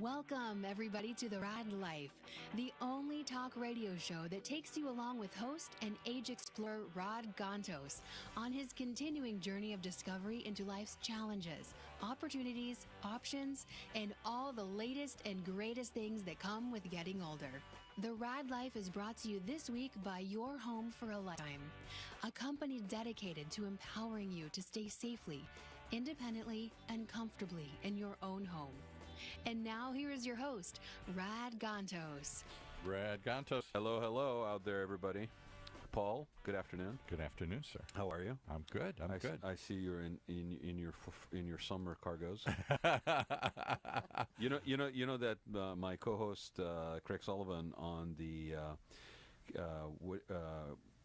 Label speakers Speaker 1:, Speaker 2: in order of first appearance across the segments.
Speaker 1: Welcome, everybody, to the Rad Life, the only talk radio show that takes you along with host and age explorer Rad Gantos on his continuing journey of discovery into life's challenges, opportunities, options, and all the latest and greatest things that come with getting older. The Rad Life is brought to you this week by Your Home for a Lifetime, a company dedicated to empowering you to stay safely, independently, and comfortably in your own home. And now here is your host, Rad Gantos.
Speaker 2: Rad Gantos.
Speaker 3: Hello out there, everybody. Paul, good afternoon.
Speaker 2: Good afternoon, sir.
Speaker 3: How are you?
Speaker 2: I'm good. I'm good.
Speaker 3: I see you're in your summer cargos. you know that my co-host Craig Sullivan on the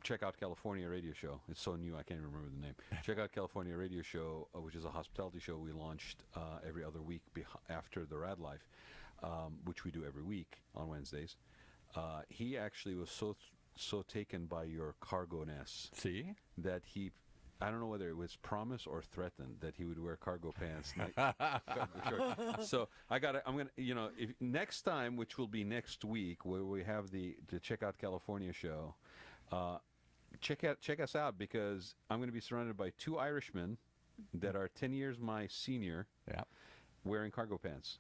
Speaker 3: Check Out California radio show. It's so new, I can't even remember the name. Check Out California radio show, which is a hospitality show we launched every other week after the Raad Life, which we do every week on Wednesdays. He actually was so taken by your cargo-ness.
Speaker 2: See?
Speaker 3: That he, I don't know whether it was promise or threatened that he would wear cargo pants. So I'm gonna, if next time, which will be next week, where we have the Check Out California show, check us out, because I'm going to be surrounded by two Irishmen that are 10 years my senior, wearing cargo pants.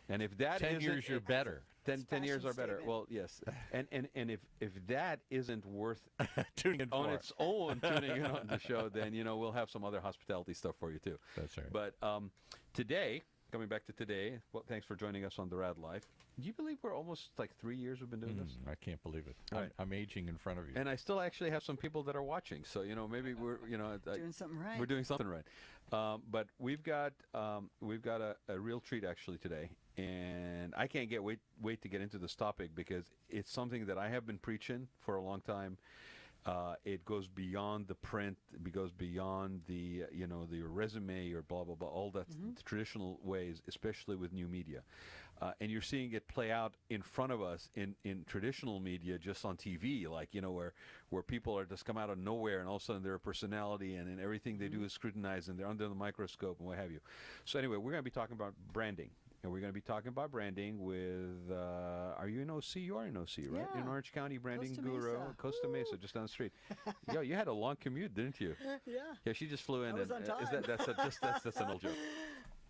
Speaker 3: And if that
Speaker 2: 10 years, you're better.
Speaker 3: 10 years are better. Well, yes. And if that isn't worth
Speaker 2: tuning in
Speaker 3: on its own, tuning in on the show, then we'll have some other hospitality stuff for you too.
Speaker 2: That's right.
Speaker 3: But today, coming back to today, well, thanks for joining us on the Rad Life. Do you believe we're almost like 3 years we've been doing this?
Speaker 2: I can't believe it.
Speaker 3: Right.
Speaker 2: I'm aging in front of you.
Speaker 3: And I still actually have some people that are watching. So, maybe we're,
Speaker 4: doing something right.
Speaker 3: We're doing something right. But we've got a real treat actually today. And I can't wait to get into this topic, because it's something that I have been preaching for a long time. It goes beyond the print. It goes beyond the the resume or blah blah blah, all that traditional ways, especially with new media. And you're seeing it play out in front of us in traditional media, just on TV, like where people are just come out of nowhere and all of a sudden they're a personality, and everything they do is scrutinized and they're under the microscope and what have you. So anyway, we're going to be talking about branding. And we're going to be talking about branding with, are you in OC? You are in OC, right?
Speaker 4: Yeah.
Speaker 3: In Orange County, branding
Speaker 4: Costa
Speaker 3: guru.
Speaker 4: Mesa.
Speaker 3: Costa Mesa, just down the street. Yo, you had a long commute, didn't you?
Speaker 4: Yeah.
Speaker 3: Yeah, she just flew in.
Speaker 4: I was on time.
Speaker 3: That's an old joke.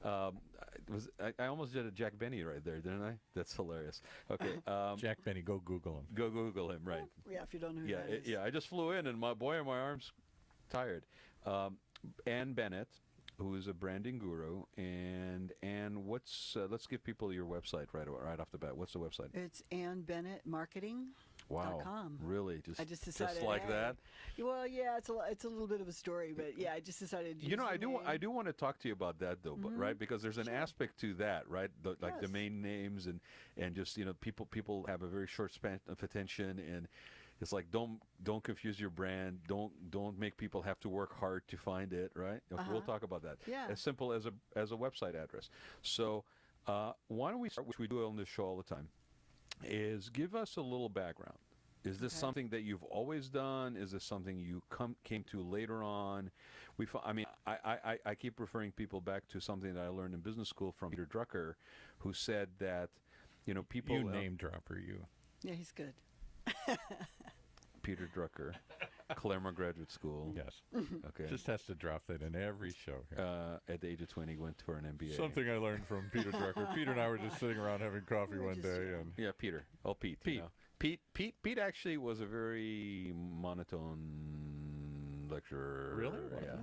Speaker 3: I almost did a Jack Benny right there, didn't I? That's hilarious. Okay.
Speaker 2: Jack Benny, go Google him.
Speaker 3: Go Google him, right.
Speaker 4: Yeah, if you don't know who that is.
Speaker 3: Yeah, I just flew in, and my arm's tired. Ann Bennett, who is a branding guru, and let's give people your website right off the bat. What's the website?
Speaker 4: It's Ann Bennett Marketing.
Speaker 3: Wow, really?
Speaker 4: I just decided,
Speaker 3: just like that?
Speaker 4: Well, yeah, it's a little bit of a story, but yeah, I just decided.
Speaker 3: I do want to talk to you about that though, but, right? Because there's an aspect to that, right? Like domain names and just people have a very short span of attention, and it's like don't confuse your brand. Don't make people have to work hard to find it, right? We'll talk about that.
Speaker 4: Yeah.
Speaker 3: As simple as a website address. So why don't we start, which we do on this show all the time, is give us a little background. Is this something that you've always done? Is this something you came to later on? I keep referring people back to something that I learned in business school from Peter Drucker, who said that people.
Speaker 2: You name dropper, you.
Speaker 4: Yeah, he's good.
Speaker 3: Peter Drucker, Claremont Graduate School.
Speaker 2: Yes.
Speaker 3: Okay.
Speaker 2: Just has to drop that in every show here.
Speaker 3: At the age of 20, went for an MBA.
Speaker 2: Something I learned from Peter Drucker. Peter and I were just sitting around having coffee one day, and
Speaker 3: yeah, Peter. Oh, Pete. Pete actually was a very monotone lecturer.
Speaker 2: Really?
Speaker 3: Yeah.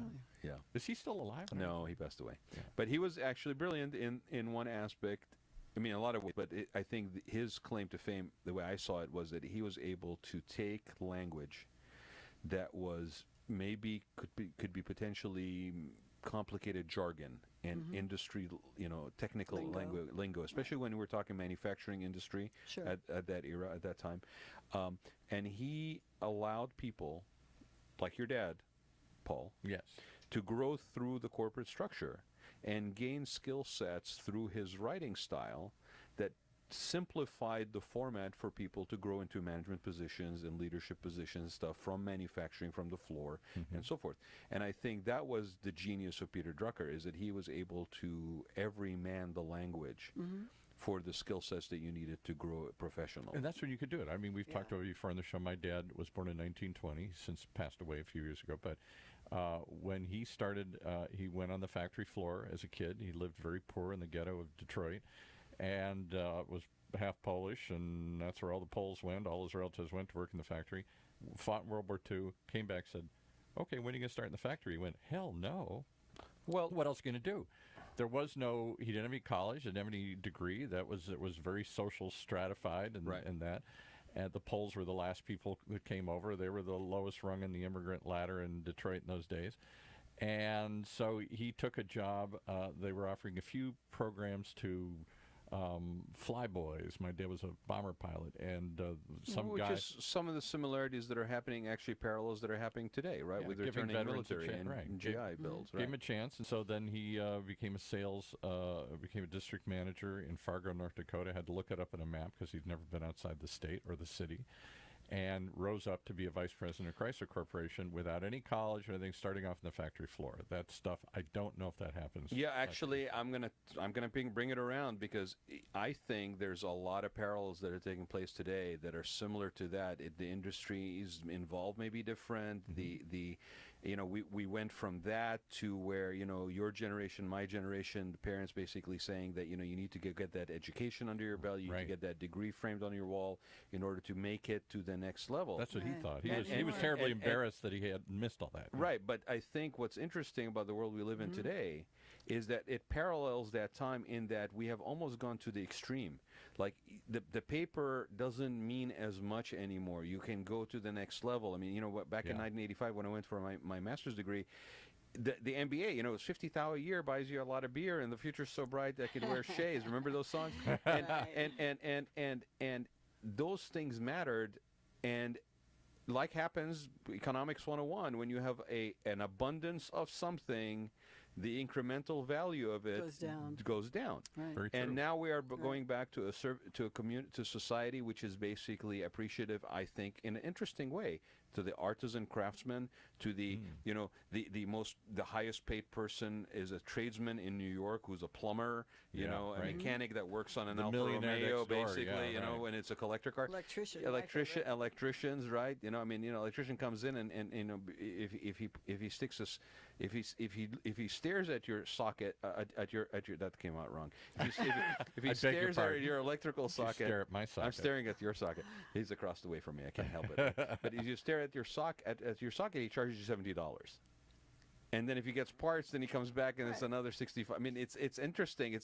Speaker 3: Yeah.
Speaker 2: Is he still alive?
Speaker 3: No, he passed away.
Speaker 2: Yeah.
Speaker 3: But he was actually brilliant in one aspect. I mean, a lot of ways, but I think his claim to fame, the way I saw it, was that he was able to take language that was maybe could be potentially complicated jargon and industry, technical lingo, especially when we're talking manufacturing industry at that era, at that time. And he allowed people like your dad, Paul,
Speaker 2: yes,
Speaker 3: to grow through the corporate structure and gain skill sets through his writing style that simplified the format for people to grow into management positions and leadership positions, stuff from manufacturing, from the floor, and so forth. And I think that was the genius of Peter Drucker, is that he was able to everyman the language for the skill sets that you needed to grow a professional.
Speaker 2: And that's when you could do it. I mean, we've talked about it before on the show. My dad was born in 1920, since passed away a few years ago. But when he started, he went on the factory floor as a kid. He lived very poor in the ghetto of Detroit, and was half Polish, and that's where all the Poles went. All his relatives went to work in the factory. Fought in World War II, came back, said, "Okay, when are you going to start in the factory?" He went, "Hell no." Well, what else are you going to do? There was no, he didn't have any college, didn't have any degree. It was very social stratified and that. And the Poles were the last people that came over. They were the lowest rung in the immigrant ladder in Detroit in those days. And so he took a job. They were offering a few programs to flyboys. My dad was a bomber pilot, and
Speaker 3: Which is some of the similarities that are happening, actually parallels that are happening today, right?
Speaker 2: Yeah,
Speaker 3: with
Speaker 2: giving
Speaker 3: returning military and
Speaker 2: right.
Speaker 3: GI bills.
Speaker 2: Gave him a chance, and so then he became a district manager in Fargo, North Dakota. Had to look it up on a map because he'd never been outside the state or the city, and rose up to be a vice president of Chrysler Corporation without any college or anything, starting off on the factory floor. That stuff, I don't know if that happens.
Speaker 3: Yeah, actually, I'm gonna bring it around, because I think there's a lot of parallels that are taking place today that are similar to that. The industry is involved, maybe different. The we went from that to where, your generation, my generation, the parents basically saying that, you need to get that education under your belt, you need to get that degree framed on your wall in order to make it to the next level.
Speaker 2: That's what he thought. He was terribly embarrassed that he had missed all that.
Speaker 3: Right, but I think what's interesting about the world we live in today is that it parallels that time in that we have almost gone to the extreme. Like, the paper doesn't mean as much anymore. You can go to the next level. I mean, back in 1985 when I went for my master's degree, the MBA, it was $50,000 a year, buys you a lot of beer, and the future's so bright I could wear shades. Remember those songs? And those things mattered. And like happens, economics 101, when you have an abundance of something, the incremental value of it goes down.
Speaker 4: Right.
Speaker 2: Very
Speaker 3: And
Speaker 2: true.
Speaker 3: now we are going back to to society which is basically appreciative, I think, in an interesting way, to the artisan craftsman, to the the highest paid person is a tradesman in New York who's a plumber, a mechanic that works on an Alfa Romeo, basically, when it's a collector car. Electricians, right? Electrician comes in and if he sticks us. If he stares at your socket at your that came out wrong. If he stares at your electrical socket,
Speaker 2: stare at my socket.
Speaker 3: I'm staring at your socket. He's across the way from me. I can't help it. But if you stare at your socket, he charges you $70. And then if he gets parts, then he comes back and it's another $65. I mean, it's interesting.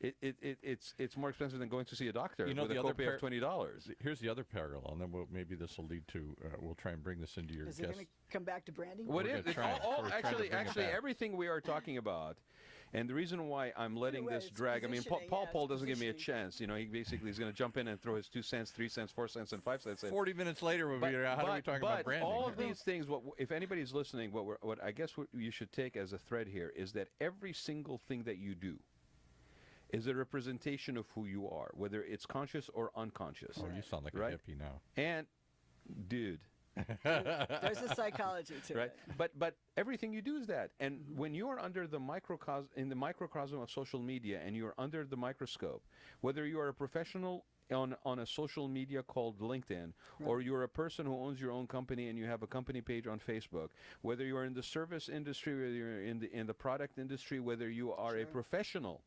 Speaker 3: It's more expensive than going to see a doctor with a copay of $20.
Speaker 2: Here's the other parallel, and then maybe this will lead to. We'll try and bring this into your
Speaker 4: Is
Speaker 2: guest.
Speaker 4: it going to come back to branding?
Speaker 3: What
Speaker 2: We're
Speaker 3: is
Speaker 2: gonna try it. We're trying to bring it
Speaker 3: actually
Speaker 2: back.
Speaker 3: everything we are talking about, and the reason why I'm letting this
Speaker 4: it's
Speaker 3: drag. I mean,
Speaker 4: positioning,
Speaker 3: Paul
Speaker 4: it's
Speaker 3: doesn't give me a
Speaker 4: positioning.
Speaker 3: chance. He basically is going to jump in and throw his 2 cents, 3 cents, 4 cents, and 5 cents in.
Speaker 2: 40 minutes later, we'll be how are we talking about branding?
Speaker 3: All of these things, if anybody's listening, what I guess what you should take as a thread here is that every single thing that you do is a representation of who you are, whether it's conscious or unconscious.
Speaker 2: Oh, you sound like a hippie now.
Speaker 3: And, dude.
Speaker 4: There's a psychology to
Speaker 3: right?
Speaker 4: it.
Speaker 3: But everything you do is that. And when you are under the microcosm of social media, and you are under the microscope, whether you are a professional on a social media called LinkedIn, or you're a person who owns your own company and you have a company page on Facebook, whether you're in the service industry, whether you're in the product industry, whether you are a professional,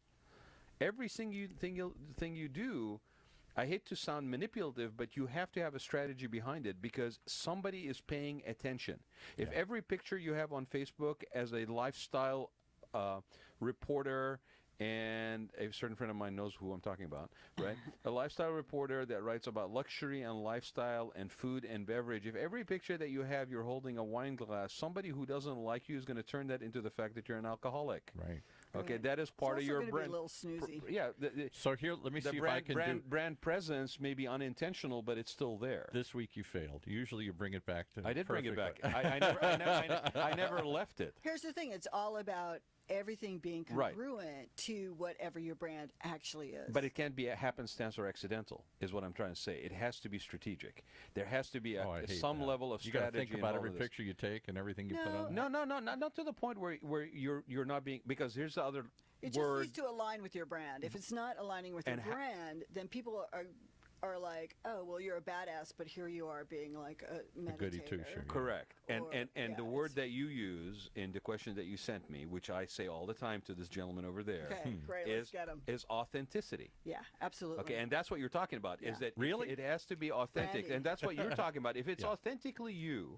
Speaker 3: every single thing you do, I hate to sound manipulative, but you have to have a strategy behind it, because somebody is paying attention. If every picture you have on Facebook as a lifestyle reporter, and a certain friend of mine knows who I'm talking about, right? A lifestyle reporter that writes about luxury and lifestyle and food and beverage. If every picture that you have, you're holding a wine glass, somebody who doesn't like you is going to turn that into the fact that you're an alcoholic.
Speaker 2: Right.
Speaker 3: Okay,
Speaker 4: Right.
Speaker 3: that is part
Speaker 4: It's
Speaker 3: of your
Speaker 4: also
Speaker 3: brand.
Speaker 4: Be a little snoozy.
Speaker 3: Yeah.
Speaker 2: So here, let me
Speaker 3: The
Speaker 2: see if I can do.
Speaker 3: brand presence may be unintentional, but it's still there.
Speaker 2: This week you failed. Usually you bring it back to.
Speaker 3: I did bring it back.
Speaker 2: perfectly.
Speaker 3: I never left it.
Speaker 4: Here's the thing. It's all about everything being congruent to whatever your brand actually is.
Speaker 3: But it can't be a happenstance or accidental, is what I'm trying to say. It has to be strategic. There has to be some level of strategy.
Speaker 2: You got to think about every picture you take and everything you put on.
Speaker 3: No, not to the point where you're not being, because here's the other
Speaker 4: it
Speaker 3: word.
Speaker 4: just needs to align with your brand. If it's not aligning with your brand, then people are like, oh, well, you're a badass, but here you are being like a meditator.
Speaker 2: Goody two-shoe.
Speaker 3: Correct. And the word that you use in the question that you sent me, which I say all the time to this gentleman over there,
Speaker 4: great, let's get him.
Speaker 3: Is authenticity.
Speaker 4: Yeah, absolutely.
Speaker 3: Okay, and that's what you're talking about, is that
Speaker 2: really
Speaker 3: it has to be authentic.
Speaker 4: Branding.
Speaker 3: And that's what you're talking about. If it's authentically you,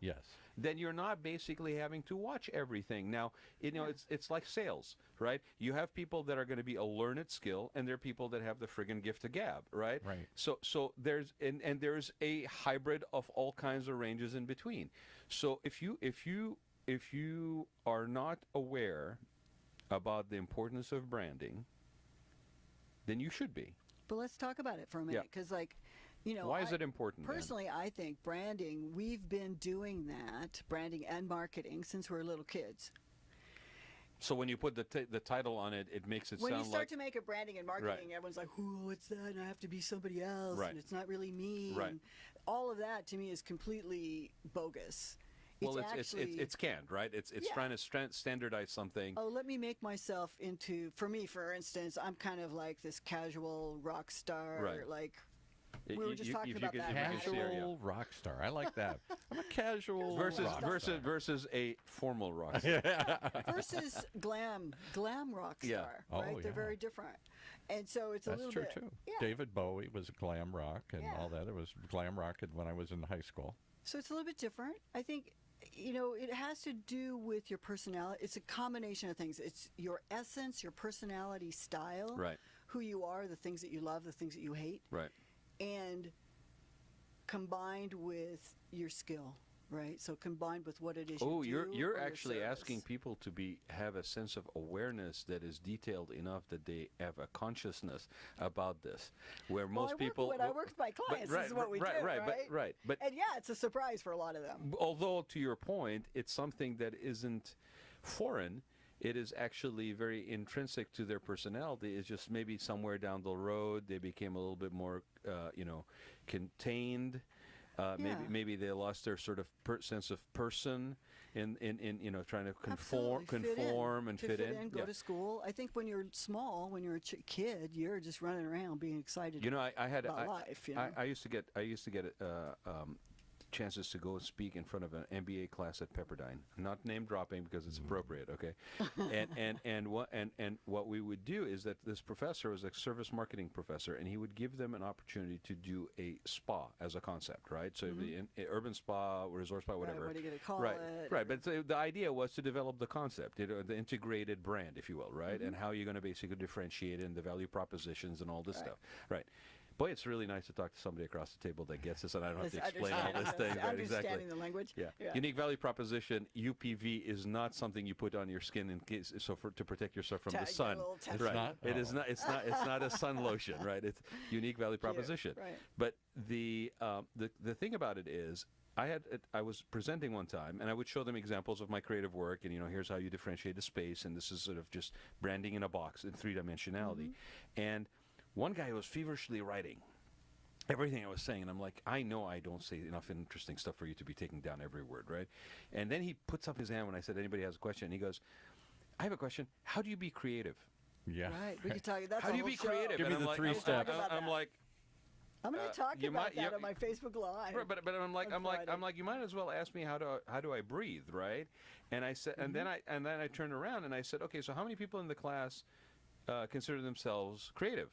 Speaker 3: then you're not basically having to watch everything. Now, it's like sales, right? You have people that are going to be a learned skill, and there are people that have the friggin' gift of gab, right?
Speaker 2: Right.
Speaker 3: So there's there's a hybrid of all kinds of ranges in between. So if you are not aware about the importance of branding, then you should be.
Speaker 4: But let's talk about it for a minute, because
Speaker 3: why is it important?
Speaker 4: Personally, I think branding, we've been doing that, branding and marketing, since we were little kids.
Speaker 3: So when you put the title on it, it makes it sound like...
Speaker 4: When you start to make a branding and marketing, everyone's like, "Ooh, what's that? And I have to be somebody else, and it's not really me."
Speaker 3: Right.
Speaker 4: And all of that, to me, is completely bogus.
Speaker 3: Well, it's canned, right? It's trying to standardize something.
Speaker 4: Oh, let me make myself into... For me, for instance, I'm kind of like this casual rock star, like... We were just talking about that.
Speaker 2: Casual rock star. I like that. I'm a casual
Speaker 3: versus a formal rock star.
Speaker 4: Versus glam rock star. Right? They're very different. And so it's a little bit...
Speaker 2: That's true, too.
Speaker 4: Yeah.
Speaker 2: David Bowie was glam rock and all that. It was glam rock when I was in high school.
Speaker 4: So it's a little bit different. I think, it has to do with your personality. It's a combination of things. It's your essence, your personality style, who you are, the things that you love, the things that you hate.
Speaker 3: Right.
Speaker 4: And combined with your skill, right? So combined with what it is you do.
Speaker 3: You're actually asking people to have a sense of awareness that is detailed enough that they have a consciousness about this. Where most people...
Speaker 4: When I work with my clients, this is what we do, right?
Speaker 3: But
Speaker 4: and it's a surprise for a lot of them.
Speaker 3: Although, to your point, it's something that isn't foreign. It is actually very intrinsic to their personality. It's just maybe somewhere down the road they became a little bit more, contained. Maybe they lost their sort of sense of person in trying to conform and fit in.
Speaker 4: Go to school. I think when you're small, when you're a kid, you're just running around being excited. About life.
Speaker 3: I used to get chances to go and speak in front of an MBA class at Pepperdine. I'm not name dropping because it's appropriate, okay? and what we would do is that this professor was a service marketing professor, and he would give them an opportunity to do a spa as a concept, right? So it'd be an urban spa, resort spa, whatever.
Speaker 4: Right, what are you going to call
Speaker 3: it? Right. But the idea was to develop the concept, the integrated brand, if you will, right? And how you're going to basically differentiate it and the value propositions and all this stuff, right? Boy, it's really nice to talk to somebody across the table that gets this, and I don't have to explain all this thing. Right,
Speaker 4: understanding the language.
Speaker 3: Yeah. Unique value proposition, UPV, is not something you put on your skin in case, to protect yourself from the sun.
Speaker 2: It's not.
Speaker 3: It is not. It's not a sun lotion, right? It's unique value proposition.
Speaker 4: Right.
Speaker 3: But the thing about it is, I was presenting one time, and I would show them examples of my creative work, and here's how you differentiate a space, and this is sort of just branding in a box in three-dimensionality, and one guy was feverishly writing everything I was saying, and I'm like, I know I don't say enough interesting stuff for you to be taking down every word, right? And then he puts up his hand when I said, anybody has a question, and he goes, I have a question. How do you be creative?
Speaker 2: Yeah.
Speaker 4: Right. We can talk. That's
Speaker 3: how do you be creative?
Speaker 2: Give me the 3 steps.
Speaker 3: I'm like,
Speaker 4: I'm going to talk about that on my Facebook Live.
Speaker 3: Right, but I'm like, you might as well ask me how do I breathe, right? And I said, and then I turned around and I said, okay, so how many people in the class consider themselves creative?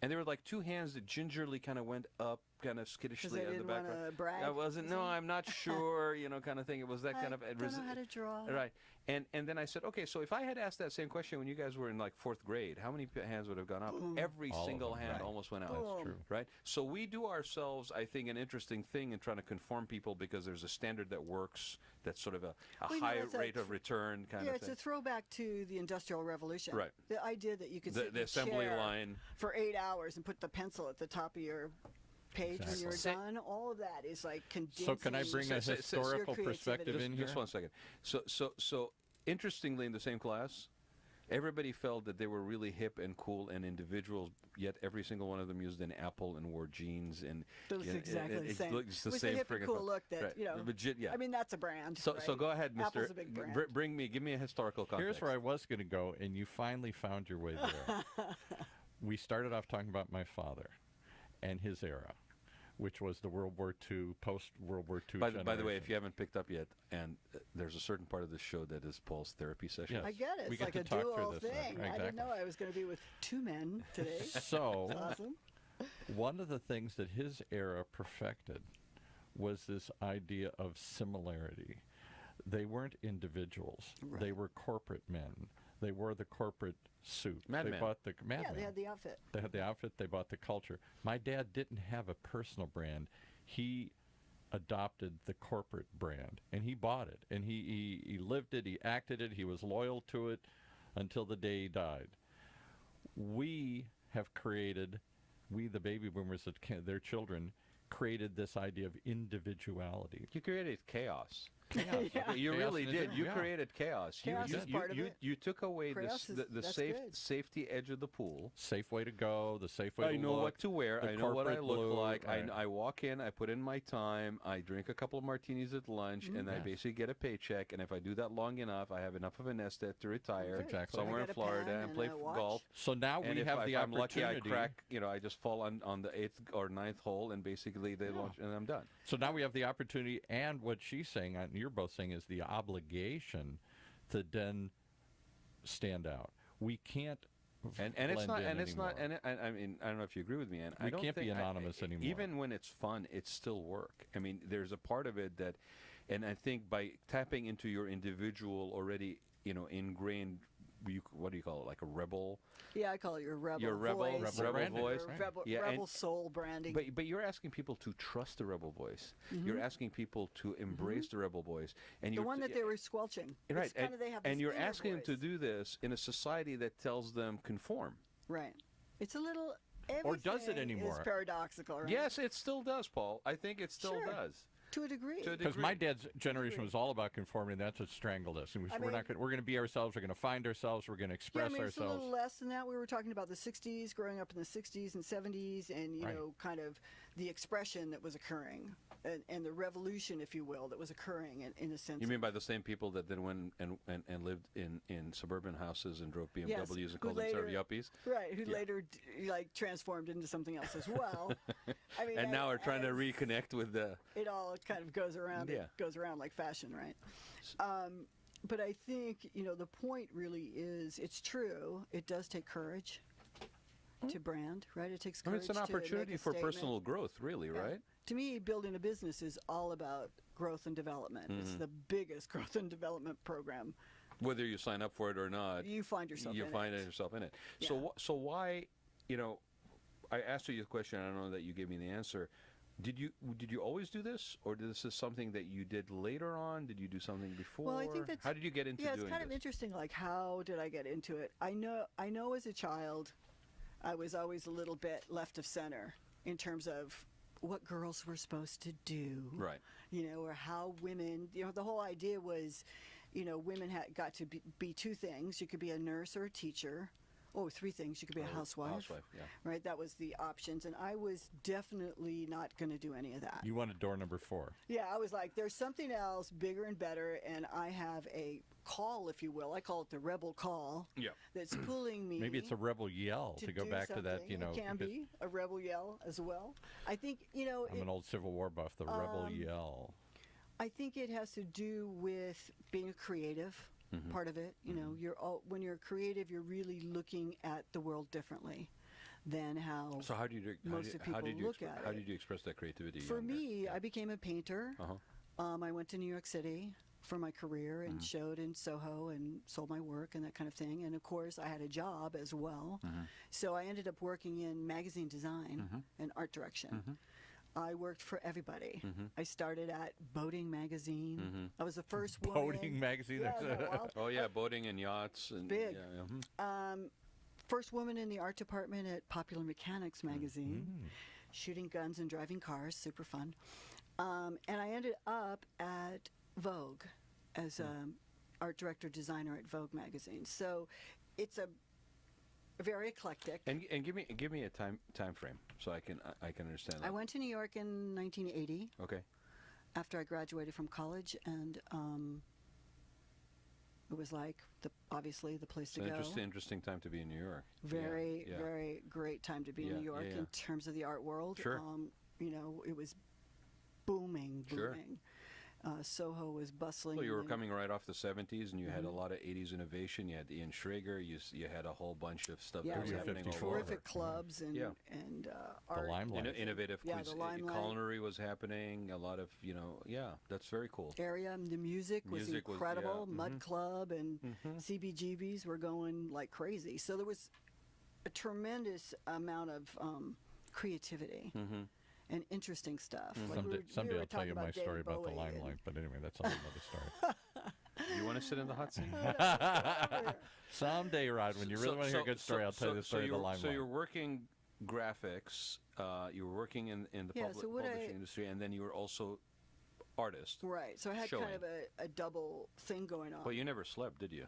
Speaker 3: And there were like 2 hands that gingerly kind of went up, kind of skittishly at the back.
Speaker 4: Brag.
Speaker 3: I wasn't. No, I'm not sure. Kind of thing. It was that kind of.
Speaker 4: I don't know how to draw.
Speaker 3: Right. And then I said, okay, so if I had asked that same question when you guys were in like 4th grade, how many hands would have gone up? Every single hand almost went out.
Speaker 2: That's true.
Speaker 3: Right. So we do ourselves, I think, an interesting thing in trying to conform people because there's a standard that works. That's sort of a high rate of return kind of thing.
Speaker 4: Yeah, it's a throwback to the Industrial Revolution.
Speaker 3: Right.
Speaker 4: The idea that you could sit in
Speaker 3: the assembly
Speaker 4: chair
Speaker 3: line
Speaker 4: for 8 hours and put the pencil at the top of your page when you're done. All of that is like condensing.
Speaker 2: So can I bring a historical perspective in here?
Speaker 3: Just 1 second. So interestingly, in the same class, Everybody felt that they were really hip and cool and individuals, yet every single one of them used an Apple and wore jeans. And
Speaker 4: it was exactly the same.
Speaker 3: It's the
Speaker 4: it was
Speaker 3: same
Speaker 4: the hip and cool look that,
Speaker 3: right.
Speaker 4: legit,
Speaker 3: yeah.
Speaker 4: I mean, that's a brand.
Speaker 3: So,
Speaker 4: right?
Speaker 3: so go ahead, Mr.
Speaker 4: Apple's a big brand.
Speaker 3: Give me a historical context.
Speaker 2: Here's where I was going to go, and you finally found your way there. We started off talking about my father and his era, which was the World War II, post-World War II generation.
Speaker 3: By the way, if you haven't picked up yet, and there's a certain part of the show that is Paul's therapy session.
Speaker 2: Yes.
Speaker 4: I get it.
Speaker 2: We
Speaker 4: It's
Speaker 2: get
Speaker 4: like
Speaker 2: to
Speaker 4: a
Speaker 2: talk through
Speaker 4: dual
Speaker 2: this
Speaker 4: thing.
Speaker 2: now.
Speaker 4: I didn't know I was going to be with two men today.
Speaker 2: So,
Speaker 4: That's awesome.
Speaker 2: one of the things that his era perfected was this idea of similarity. They weren't individuals.
Speaker 4: Right.
Speaker 2: They were corporate men. They wore the corporate suit.
Speaker 3: Mad
Speaker 2: they
Speaker 3: Men.
Speaker 2: bought the Mad
Speaker 4: Yeah,
Speaker 2: Men.
Speaker 4: they had the outfit.
Speaker 2: They had the outfit. They bought the culture. My dad didn't have a personal brand. He adopted the corporate brand, and he bought it, and he lived it. He acted it. He was loyal to it until the day he died. We have created, the baby boomers, their children, created this idea of individuality.
Speaker 3: You created chaos.
Speaker 2: Chaos.
Speaker 4: Yeah.
Speaker 3: You
Speaker 2: Chaos
Speaker 3: really
Speaker 2: in
Speaker 3: did.
Speaker 2: general,
Speaker 3: You
Speaker 2: yeah.
Speaker 3: created chaos.
Speaker 4: Chaos
Speaker 3: you,
Speaker 4: is part of it.
Speaker 3: You took away
Speaker 4: Chaos is-
Speaker 3: the
Speaker 4: that's good.
Speaker 3: safety edge of the pool.
Speaker 2: Safe way to go, the safe way to
Speaker 3: I know
Speaker 2: look,
Speaker 3: what to wear.
Speaker 2: the
Speaker 3: I know what I
Speaker 2: corporate
Speaker 3: look
Speaker 2: blue,
Speaker 3: like.
Speaker 2: right.
Speaker 3: I walk in. I put in my time. I drink a couple of martinis at lunch, and I
Speaker 2: Yes.
Speaker 3: basically get a paycheck. And if I do that long enough, I have enough of a nest egg to retire
Speaker 2: Exactly.
Speaker 3: somewhere
Speaker 4: I
Speaker 3: in
Speaker 4: get a
Speaker 3: Florida
Speaker 4: pen
Speaker 3: and
Speaker 4: and
Speaker 3: play
Speaker 4: a watch.
Speaker 3: golf.
Speaker 2: So now
Speaker 3: And
Speaker 2: we
Speaker 3: if,
Speaker 2: have the
Speaker 3: if I'm lucky, I
Speaker 2: opportunity.
Speaker 3: crack. I just fall on the 8th or 9th hole, and basically they launch, and I'm done.
Speaker 2: So now we have the opportunity, and what she's saying, and you're both saying, is the obligation to then stand out. We can't.
Speaker 3: And it's
Speaker 2: blend
Speaker 3: not,
Speaker 2: in
Speaker 3: and it's not,
Speaker 2: anymore.
Speaker 3: and I mean, I don't know if you agree with me, Ann.
Speaker 2: We
Speaker 3: I don't
Speaker 2: can't be
Speaker 3: think
Speaker 2: anonymous anymore.
Speaker 3: Even when it's fun, it's still work. I mean, there's a part of it that, and I think by tapping into your individual already, ingrained, what do you call it, like a rebel?
Speaker 4: Yeah, I call it your rebel
Speaker 3: Your rebel-
Speaker 4: voice.
Speaker 3: rebel
Speaker 4: your
Speaker 3: voice.
Speaker 4: Rebel,
Speaker 3: Yeah,
Speaker 4: rebel
Speaker 3: and-
Speaker 4: soul branding.
Speaker 3: But you're asking people to trust the rebel voice.
Speaker 4: Mm-hmm.
Speaker 3: You're asking people to embrace the rebel voice, and
Speaker 4: the one that they were squelching.
Speaker 3: right,
Speaker 4: It's kind of they have
Speaker 3: and
Speaker 4: this
Speaker 3: you're
Speaker 4: inner
Speaker 3: asking them to
Speaker 4: voice.
Speaker 3: do this in a society that tells them conform.
Speaker 4: Right. It's a little.
Speaker 2: Or does it
Speaker 4: everything
Speaker 2: anymore?
Speaker 4: Is paradoxical, right?
Speaker 3: Yes, it still does, Paul. I think it still
Speaker 4: Sure.
Speaker 3: does.
Speaker 4: To a degree.
Speaker 3: To a
Speaker 2: Because my
Speaker 3: degree.
Speaker 2: dad's generation was all about conformity, and that's what strangled us. And
Speaker 4: I
Speaker 2: we're
Speaker 4: mean-
Speaker 2: not. We're going to be ourselves. We're going to find ourselves. We're going to
Speaker 4: Yeah,
Speaker 2: express
Speaker 4: I mean, it's a
Speaker 2: ourselves.
Speaker 4: little less than that. We were talking about the 60s, growing up in the 60s and 70s, and,
Speaker 2: Right.
Speaker 4: kind of the expression that was occurring, and the revolution, if you will, that was occurring in a sense.
Speaker 3: You mean by the same people that then went and lived in suburban houses and drove BMWs
Speaker 4: Yes,
Speaker 3: and called themselves yuppies?
Speaker 4: Right, who
Speaker 3: Yeah.
Speaker 4: later, transformed into something else as well. I mean,
Speaker 3: And now are trying to
Speaker 4: as
Speaker 3: reconnect with the...
Speaker 4: It all kind of goes around.
Speaker 3: Yeah.
Speaker 4: It goes around like fashion, right? But I think, the point really is, it's true. It does take courage to brand, right? It takes
Speaker 3: I mean,
Speaker 4: courage
Speaker 3: it's an
Speaker 4: to make
Speaker 3: opportunity
Speaker 4: a
Speaker 3: for
Speaker 4: statement.
Speaker 3: personal growth, really,
Speaker 4: Yeah.
Speaker 3: right?
Speaker 4: To me, building a business is all about growth and development. It's
Speaker 3: Mm-hmm.
Speaker 4: the biggest growth and development program.
Speaker 3: Whether you sign up for it or not,
Speaker 4: You find yourself
Speaker 3: you
Speaker 4: in
Speaker 3: find
Speaker 4: it.
Speaker 3: yourself in it.
Speaker 4: Yeah.
Speaker 3: So why, I asked you the question, I don't know that you gave me the answer. Did you always do this, or this is something that you did later on? Did you do something before?
Speaker 4: Well, I think that's
Speaker 3: How did you get into doing
Speaker 4: it's kind of
Speaker 3: this?
Speaker 4: interesting. Like, how did I get into it? I know as a child, I was always a little bit left of center in terms of what girls were supposed to do,
Speaker 3: Right.
Speaker 4: or how women. The whole idea was, women got to be two things. You could be a nurse or a teacher. Oh, three things. You could be a housewife.
Speaker 3: Housewife, yeah.
Speaker 4: Right, that was the options, and I was definitely not going to do any of that.
Speaker 2: You wanted door number 4.
Speaker 4: Yeah, I was like, there's something else bigger and better, and I have a call, if you will. I call it the rebel call.
Speaker 3: Yeah.
Speaker 4: That's pulling me.
Speaker 2: Maybe it's a rebel yell to go
Speaker 4: do
Speaker 2: back to that.
Speaker 4: something. It can
Speaker 2: because
Speaker 4: be a rebel yell as well. I think
Speaker 2: I'm an old Civil War buff. The rebel yell.
Speaker 4: I think it has to do with being a creative.
Speaker 3: Mm-hmm.
Speaker 4: Part of it, when you're creative, you're really looking at the world differently than how
Speaker 3: So how do you
Speaker 4: most of people look at
Speaker 3: how
Speaker 4: it.
Speaker 3: did you express that creativity?
Speaker 4: For
Speaker 3: younger?
Speaker 4: me,
Speaker 3: Yeah.
Speaker 4: I became a painter.
Speaker 3: Uh-huh.
Speaker 4: I went to New York City for my career and showed in Soho and sold my work and that kind of thing. And of course, I had a job as well. So I ended up working in magazine design and art direction. I worked for everybody. I started at Boating Magazine. I was the first woman.
Speaker 2: Boating magazine.
Speaker 4: Yeah,
Speaker 2: That's
Speaker 4: no, well,
Speaker 3: Oh yeah, boating and yachts and
Speaker 4: Big.
Speaker 3: Yeah, yeah.
Speaker 4: first woman in the art department at Popular Mechanics magazine, shooting guns and driving cars, super fun. And I ended up at Vogue as art director designer at Vogue magazine. So it's a very eclectic.
Speaker 3: And give me a time frame so I can understand that.
Speaker 4: I went to New York in 1980.
Speaker 3: Okay.
Speaker 4: After I graduated from college, and it was like obviously the place to go.
Speaker 3: Interesting time to be in New York.
Speaker 4: Very great time to be in New York in terms of the art world.
Speaker 3: Sure.
Speaker 4: You know, it was booming.
Speaker 3: Sure.
Speaker 4: Soho was bustling.
Speaker 3: Well, you were coming right off the 70s, and you had a lot of 80s innovation. You had Ian Schrager. You had a whole bunch of stuff that was happening all over.
Speaker 4: Terrific clubs and art.
Speaker 2: The Limelight.
Speaker 3: Innovative
Speaker 4: the Limelight.
Speaker 3: culinary was happening. A lot of, that's very cool.
Speaker 4: Area. The music was incredible. Mud Club and CBGBs were going like crazy. So there was a tremendous amount of creativity. And interesting stuff. Like
Speaker 2: someday I'll tell you my story about the Limelight, but anyway, that's another story.
Speaker 3: You want to sit in the hot seat?
Speaker 2: Someday, Rod, when you really want to hear a good story, I'll tell you the story of the Limelight.
Speaker 3: So you're working graphics, you were working in the publishing industry, and then you were also artist.
Speaker 4: Right, so I had kind of a double thing going on.
Speaker 3: But you never slept, did you?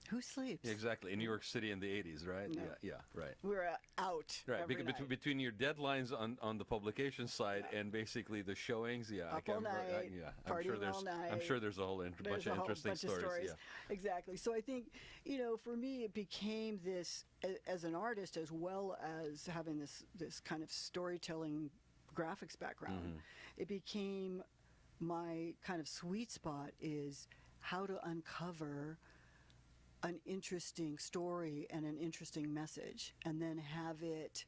Speaker 4: Who sleeps?
Speaker 3: Exactly. In New York City in the 80s, right?
Speaker 4: No.
Speaker 3: Yeah, right.
Speaker 4: We were out every night.
Speaker 3: Between your deadlines on the publication side and basically the showings,
Speaker 4: Up all night, partying all night.
Speaker 3: I'm sure there's a whole bunch of interesting stories. Yeah.
Speaker 4: Exactly. So I think, for me, it became this, as an artist, as well as having this kind of storytelling graphics background, it became my kind of sweet spot is how to uncover an interesting story and an interesting message, and then have it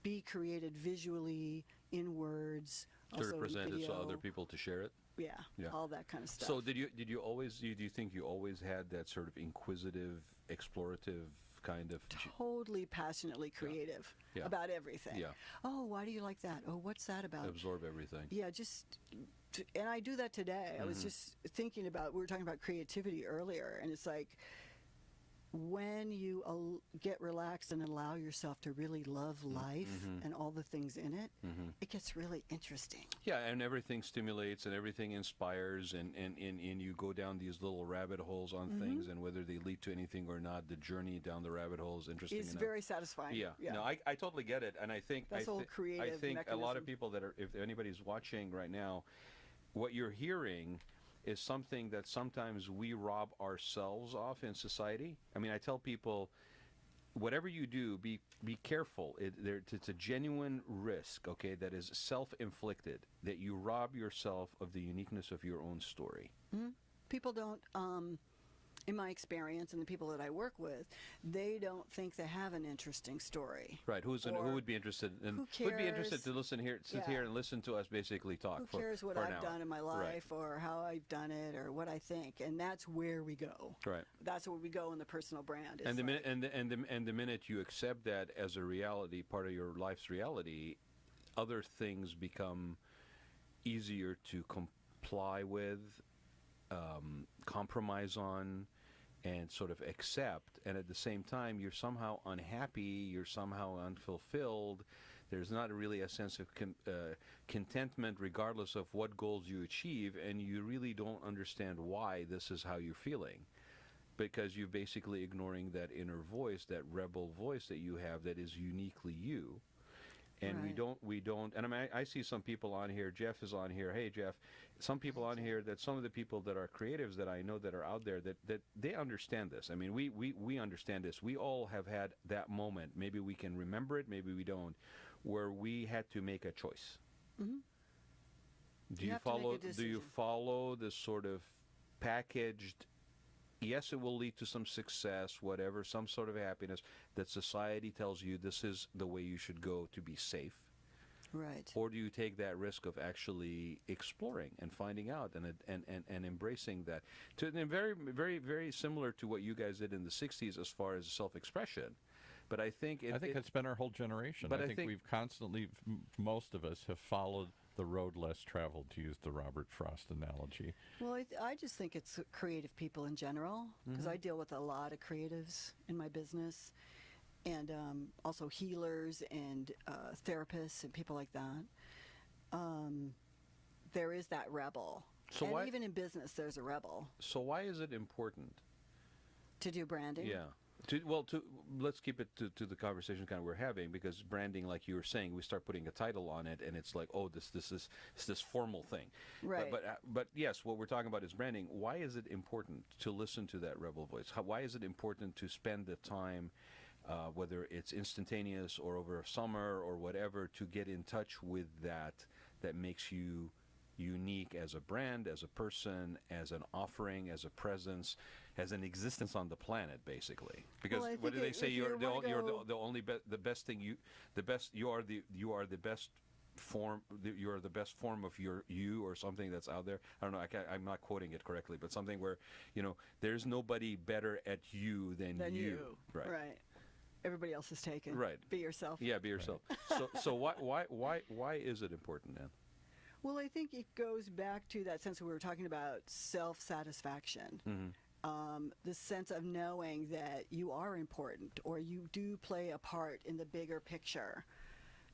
Speaker 4: be created visually in words,
Speaker 3: to represent it, so other people to share it.
Speaker 4: Yeah, all that kind of stuff.
Speaker 3: So did you always? Do you think you always had that sort of inquisitive, explorative kind of?
Speaker 4: Totally passionately creative about everything.
Speaker 3: Yeah.
Speaker 4: Oh, why do you like that? Oh, what's that about?
Speaker 3: Absorb everything.
Speaker 4: Yeah, and I do that today. I was just thinking about. We were talking about creativity earlier, and it's like, when you get relaxed and allow yourself to really love life and all the things in it, it gets really interesting.
Speaker 3: Yeah, and everything stimulates and everything inspires, and you go down these little rabbit holes on things, and whether they lead to anything or not, the journey down the rabbit hole is interesting.
Speaker 4: It's very satisfying.
Speaker 3: Yeah. No, I totally get it, and I think
Speaker 4: that's whole creative
Speaker 3: I think
Speaker 4: mechanism.
Speaker 3: A lot of people that are, if anybody's watching right now, what you're hearing is something that sometimes we rob ourselves of in society. I mean, I tell people, whatever you do, be careful. It's a genuine risk, okay, that is self-inflicted, that you rob yourself of the uniqueness of your own story.
Speaker 4: People don't, in my experience, and the people that I work with, they don't think they have an interesting story.
Speaker 3: Right. Who would be interested?
Speaker 4: Who cares?
Speaker 3: Who'd be interested to sit here and listen to us basically talk?
Speaker 4: Who cares what I've done in my life,
Speaker 3: right,
Speaker 4: or how I've done it, or what I think? And that's where we go.
Speaker 3: Right.
Speaker 4: That's where we go in the personal brand.
Speaker 3: And the minute you accept that as a reality, part of your life's reality, other things become easier to comply with, compromise on, and sort of accept. And at the same time, you're somehow unhappy, you're somehow unfulfilled. There's not really a sense of contentment regardless of what goals you achieve, and you really don't understand why this is how you're feeling, because you're basically ignoring that inner voice, that rebel voice that you have that is uniquely you. And
Speaker 4: right.
Speaker 3: we don't, and I mean, I see some people on here, Jeff is on here, hey Jeff, some people on here, that some of the people that are creatives that I know that are out there, that they understand this. I mean, we understand this. We all have had that moment, maybe we can remember it, maybe we don't, where we had to make a choice.
Speaker 4: Mm-hmm.
Speaker 3: Do you follow this sort of packaged, yes, it will lead to some success, whatever, some sort of happiness, that society tells you this is the way you should go to be safe?
Speaker 4: Right.
Speaker 3: Or do you take that risk of actually exploring and finding out and embracing that? And very, very, very similar to what you guys did in the 60s as far as self-expression. But I think
Speaker 2: it's been our whole generation.
Speaker 3: But
Speaker 2: I think we've constantly, most of us have followed the road less traveled, to use the Robert Frost analogy.
Speaker 4: Well, I just think it's creative people in general, because I deal with a lot of creatives in my business, and also healers and therapists and people like that. There is that rebel.
Speaker 3: So
Speaker 4: even in business, there's a rebel.
Speaker 3: So why is it important
Speaker 4: to do branding?
Speaker 3: Yeah. Let's keep it to the conversation kind of we're having, because branding, like you were saying, we start putting a title on it, and it's like, oh, this is this formal thing.
Speaker 4: Right.
Speaker 3: But yes, what we're talking about is branding. Why is it important to listen to that rebel voice? Why is it important to spend the time, whether it's instantaneous or over a summer or whatever, to get in touch with that makes you unique as a brand, as a person, as an offering, as a presence, as an existence on the planet, basically? Because what do they say? You're the only the best thing you are the best form. You are the best form of you or something that's out there. I don't know. I'm not quoting it correctly, but something where there's nobody better at you than you.
Speaker 4: Right. Everybody else is taken.
Speaker 3: Right.
Speaker 4: Be yourself.
Speaker 3: Yeah, be yourself. So why is it important, then?
Speaker 4: Well, I think it goes back to that sense that we were talking about, self-satisfaction.
Speaker 3: Mm-hmm.
Speaker 4: The sense of knowing that you are important, or you do play a part in the bigger picture.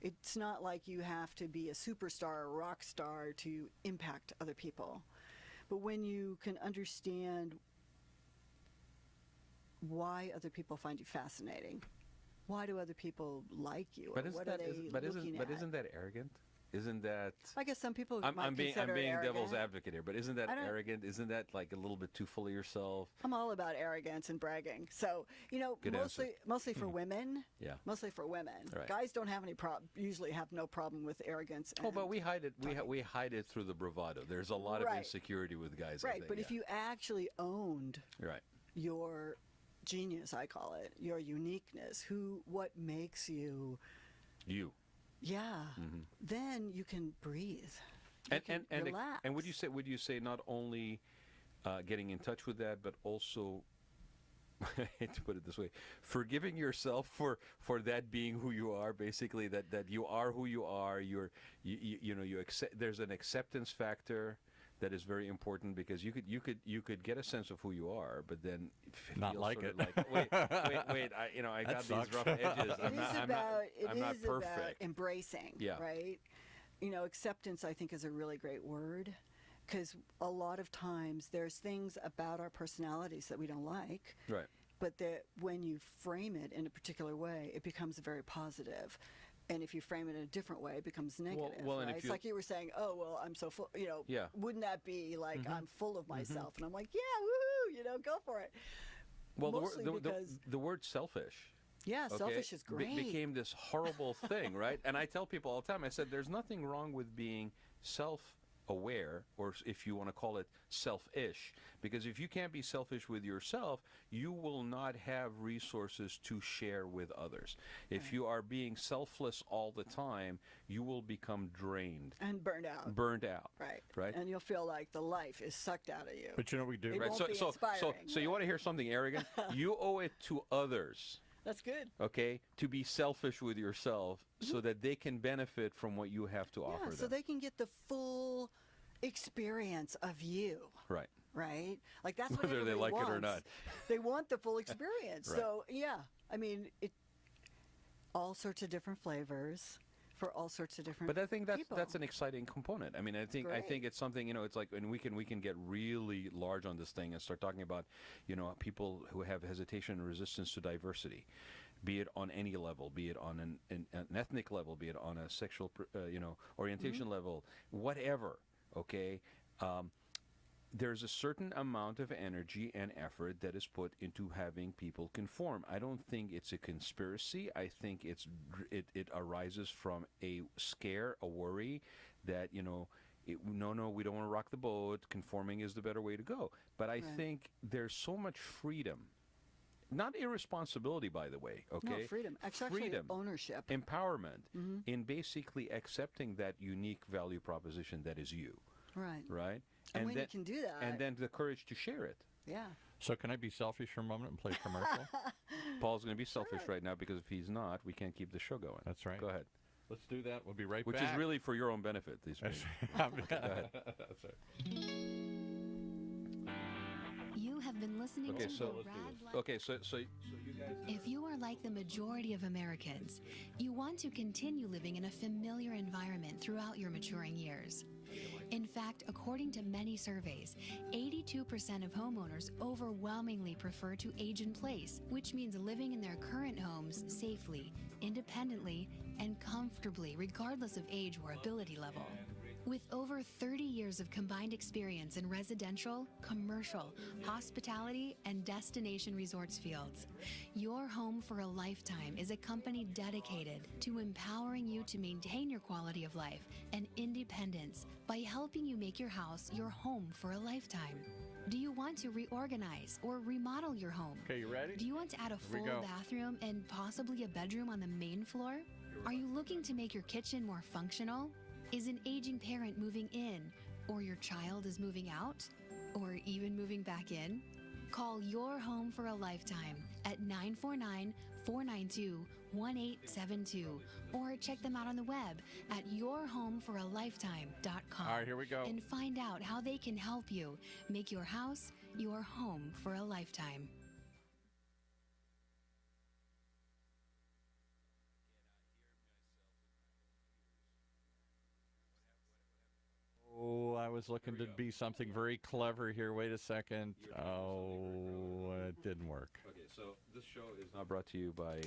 Speaker 4: It's not like you have to be a superstar or rock star to impact other people. But when you can understand why other people find you fascinating, why do other people like you?
Speaker 3: But isn't that arrogant? Isn't that?
Speaker 4: I guess some people
Speaker 3: I'm being
Speaker 4: arrogant.
Speaker 3: devil's advocate here, but isn't that arrogant? Isn't that like a little bit too full of yourself?
Speaker 4: I'm all about arrogance and bragging. So
Speaker 3: Good
Speaker 4: mostly for women.
Speaker 3: Yeah.
Speaker 4: Mostly for women.
Speaker 3: Right.
Speaker 4: Guys don't have any usually have no problem with arrogance.
Speaker 3: But we hide it. We hide it through the bravado. There's a lot of insecurity with guys.
Speaker 4: Right.
Speaker 3: I think,
Speaker 4: but if you actually owned your genius, I call it, your uniqueness, what makes you. Yeah.
Speaker 3: Mm-hmm.
Speaker 4: Then you can breathe.
Speaker 3: And
Speaker 4: relax.
Speaker 3: And would you say not only getting in touch with that, but also, I hate to put it this way, forgiving yourself for that being who you are, basically, that you are who you are. You accept. There's an acceptance factor that is very important, because you could get a sense of who you are, but then
Speaker 2: not like it.
Speaker 3: Wait, I got
Speaker 2: sucks.
Speaker 3: these rough edges. I'm not perfect.
Speaker 4: About embracing, right? Acceptance, I think, is a really great word, because a lot of times there's things about our personalities that we don't like,
Speaker 3: right?
Speaker 4: But that when you frame it in a particular way, it becomes very positive. And if you frame it in a different way, it becomes negative.
Speaker 3: Well,
Speaker 4: right? It's like you were saying, oh, well, I'm so full, wouldn't that be like I'm full of myself? And I'm like, yeah, woohoo, go for it.
Speaker 3: Well,
Speaker 4: because
Speaker 3: the word selfish.
Speaker 4: Yeah, selfish is great.
Speaker 3: Became this horrible thing, right? And I tell people all the time, I said, there's nothing wrong with being self-aware, or if you want to call it selfish, because if you can't be selfish with yourself, you will not have resources to share with others. If you are being selfless all the time, you will become drained.
Speaker 4: And burned out. Right. And you'll feel like the life is sucked out of you.
Speaker 2: But we do.
Speaker 4: It won't be inspiring.
Speaker 3: So you want to hear something arrogant? You owe it to others.
Speaker 4: That's good.
Speaker 3: Okay, to be selfish with yourself, so that they can benefit from what you have to offer them.
Speaker 4: So they can get the full experience of you.
Speaker 3: Right.
Speaker 4: Right? Like that's what
Speaker 3: whether they like
Speaker 4: wants.
Speaker 3: it or not.
Speaker 4: They want the full experience.
Speaker 3: Right.
Speaker 4: So I mean, all sorts of different flavors for all sorts of different.
Speaker 3: But I think
Speaker 4: people.
Speaker 3: that's an exciting component. I mean, I think it's something, it's like, and we can get really large on this thing and start talking about, people who have hesitation and resistance to diversity, be it on any level, be it on an ethnic level, be it on a sexual orientation level, whatever. Okay. There's a certain amount of energy and effort that is put into having people conform. I don't think it's a conspiracy. I think it arises from a scare, a worry that, we don't want to rock the boat. Conforming is the better way to go. But I think there's so much freedom. Not irresponsibility, by the way, okay?
Speaker 4: No, freedom. Actually, ownership.
Speaker 3: Empowerment in basically accepting that unique value proposition that is you.
Speaker 4: Right.
Speaker 3: Right?
Speaker 4: And when you can do that.
Speaker 3: And then the courage to share it.
Speaker 4: Yeah.
Speaker 2: So can I be selfish for a moment and play a commercial?
Speaker 3: Paul's going to be selfish right now, because if he's not, we can't keep the show going.
Speaker 2: That's right.
Speaker 3: Go ahead.
Speaker 2: Let's do that. We'll be right
Speaker 3: back. Which is really for your own benefit. These
Speaker 2: Go ahead. That's right.
Speaker 1: You have been listening to
Speaker 3: so
Speaker 1: the Rad Life.
Speaker 3: Okay, so you
Speaker 1: If you are like the majority of Americans, you want to continue living in a familiar environment throughout your maturing years. In fact, according to many surveys, 82% of homeowners overwhelmingly prefer to age in place, which means living in their current homes safely, independently, and comfortably, regardless of age or ability level. With over 30 years of combined experience in residential, commercial, hospitality, and destination resorts fields, Your Home for a Lifetime is a company dedicated to empowering you to maintain your quality of life and independence by helping you make your house your home for a lifetime. Do you want to reorganize or remodel your home?
Speaker 2: Okay, you ready?
Speaker 1: Do you want to add a full bathroom and possibly a bedroom on the main floor? Are you looking to make your kitchen more functional? Is an aging parent moving in, or your child is moving out, or even moving back in? Call Your Home for a Lifetime at 949-492-1872, or check them out on the web at yourhomeforalifetime.com.
Speaker 2: All right, here we go.
Speaker 1: And find out how they can help you make your house your home for a lifetime.
Speaker 2: Oh, I was looking to be something very clever here. Wait a second. Oh, it didn't work.
Speaker 3: Okay, so this show is not brought to you by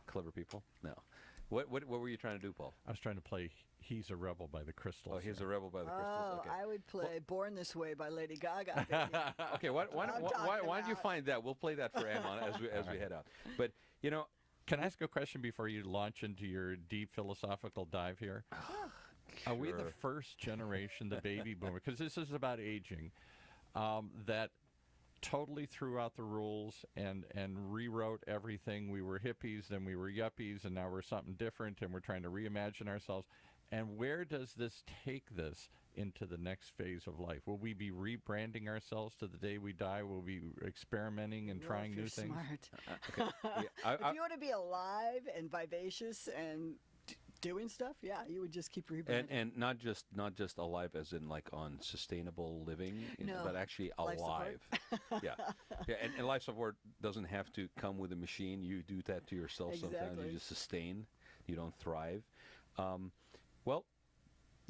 Speaker 3: clever people. No. What were you trying to do, Paul?
Speaker 2: I was trying to play "He's a Rebel" by the Crystals.
Speaker 3: Oh, He's a Rebel by the Crystals. Okay.
Speaker 4: I would play "Born This Way" by Lady Gaga. Baby.
Speaker 3: Okay, why don't you find that? We'll play that for Ann as we head out. But you know,
Speaker 2: can I ask a question before you launch into your deep philosophical dive here? Are we the first generation, the baby boomer, because this is about aging, that totally threw out the rules and rewrote everything? We were hippies, then we were yuppies, and now we're something different, and we're trying to reimagine ourselves. And where does this take this into the next phase of life? Will we be rebranding ourselves to the day we die? Will we be experimenting and trying new things?
Speaker 4: Smart.
Speaker 3: Okay.
Speaker 4: If you want to be alive and vivacious and doing stuff, you would just keep rebranding.
Speaker 3: And not just alive as in like on sustainable living, but actually alive. yeah. And life support doesn't have to come with a machine. You do that to yourself sometimes. You just sustain. You don't thrive. Well,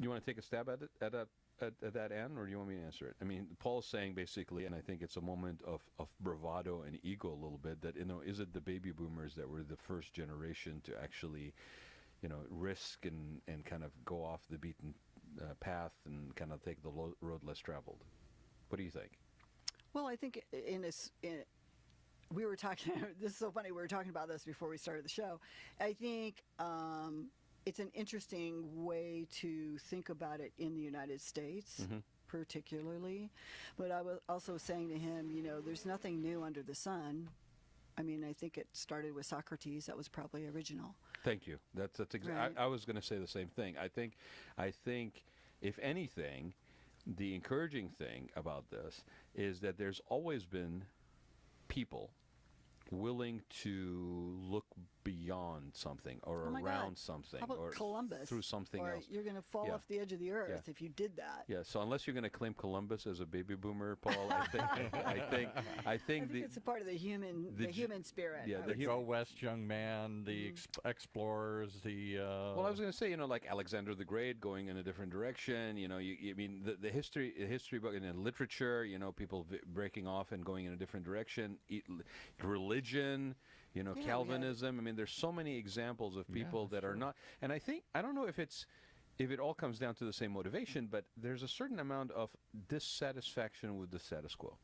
Speaker 3: you want to take a stab at that, Ann, or do you want me to answer it? I mean, Paul's saying basically, and I think it's a moment of bravado and ego a little bit, that is it the baby boomers that were the first generation to actually risk and kind of go off the beaten path and kind of take the road less traveled? What do you think?
Speaker 4: Well, I think we were talking, this is so funny, we were talking about this before we started the show. I think it's an interesting way to think about it in the United States, particularly. But I was also saying to him, there's nothing new under the sun. I mean, I think it started with Socrates. That was probably original.
Speaker 3: Thank you. That's exactly. Right. I was going to say the same thing. I think, if anything, the encouraging thing about this is that there's always been people willing to look beyond something or around something.
Speaker 4: How about
Speaker 3: or
Speaker 4: Columbus?
Speaker 3: Through something else.
Speaker 4: You're going to fall off the edge of the earth if you did that.
Speaker 3: Yeah. So unless you're going to claim Columbus as a baby boomer, Paul, I think
Speaker 4: it's a part of the human spirit.
Speaker 2: Yeah. The go west young man, the explorers, the.
Speaker 3: Well, I was going to say, like Alexander the Great going in a different direction. I mean, the history book and literature. People breaking off and going in a different direction. Religion. Calvinism. I mean, there's so many examples of people that are not. And I don't know if it all comes down to the same motivation, but there's a certain amount of dissatisfaction with the status quo.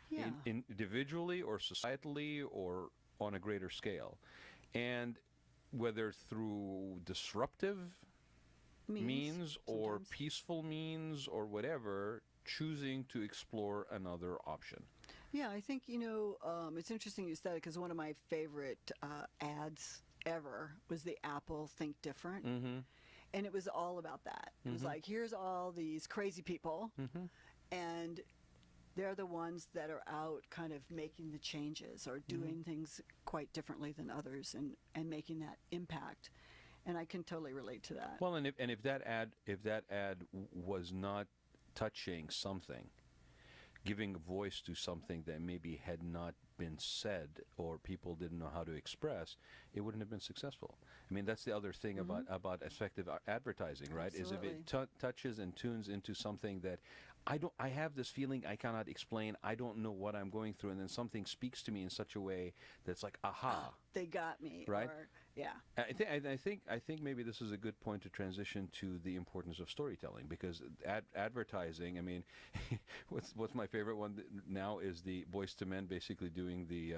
Speaker 4: Yeah.
Speaker 3: Individually or societally or on a greater scale. And whether through disruptive means or peaceful means or whatever, choosing to explore another option.
Speaker 4: Yeah, I think, it's interesting you said it because one of my favorite ads ever was the Apple Think Different. Mm-hmm. And it was all about that. It was like, here's all these crazy people, and they're the ones that are out kind of making the changes or doing things quite differently than others and making that impact. And I can totally relate to that.
Speaker 3: Well, and if that ad was not touching something, giving a voice to something that maybe had not been said or people didn't know how to express, it wouldn't have been successful. I mean, that's the other thing about effective advertising, right?
Speaker 4: Absolutely.
Speaker 3: Is if it touches and tunes into something that I have this feeling I cannot explain. I don't know what I'm going through, and then something speaks to me in such a way that's like, aha,
Speaker 4: they got me,
Speaker 3: right?
Speaker 4: Or, yeah.
Speaker 3: I think maybe this is a good point to transition to the importance of storytelling, because advertising. I mean, what's my favorite one now is the Boys to Men basically doing the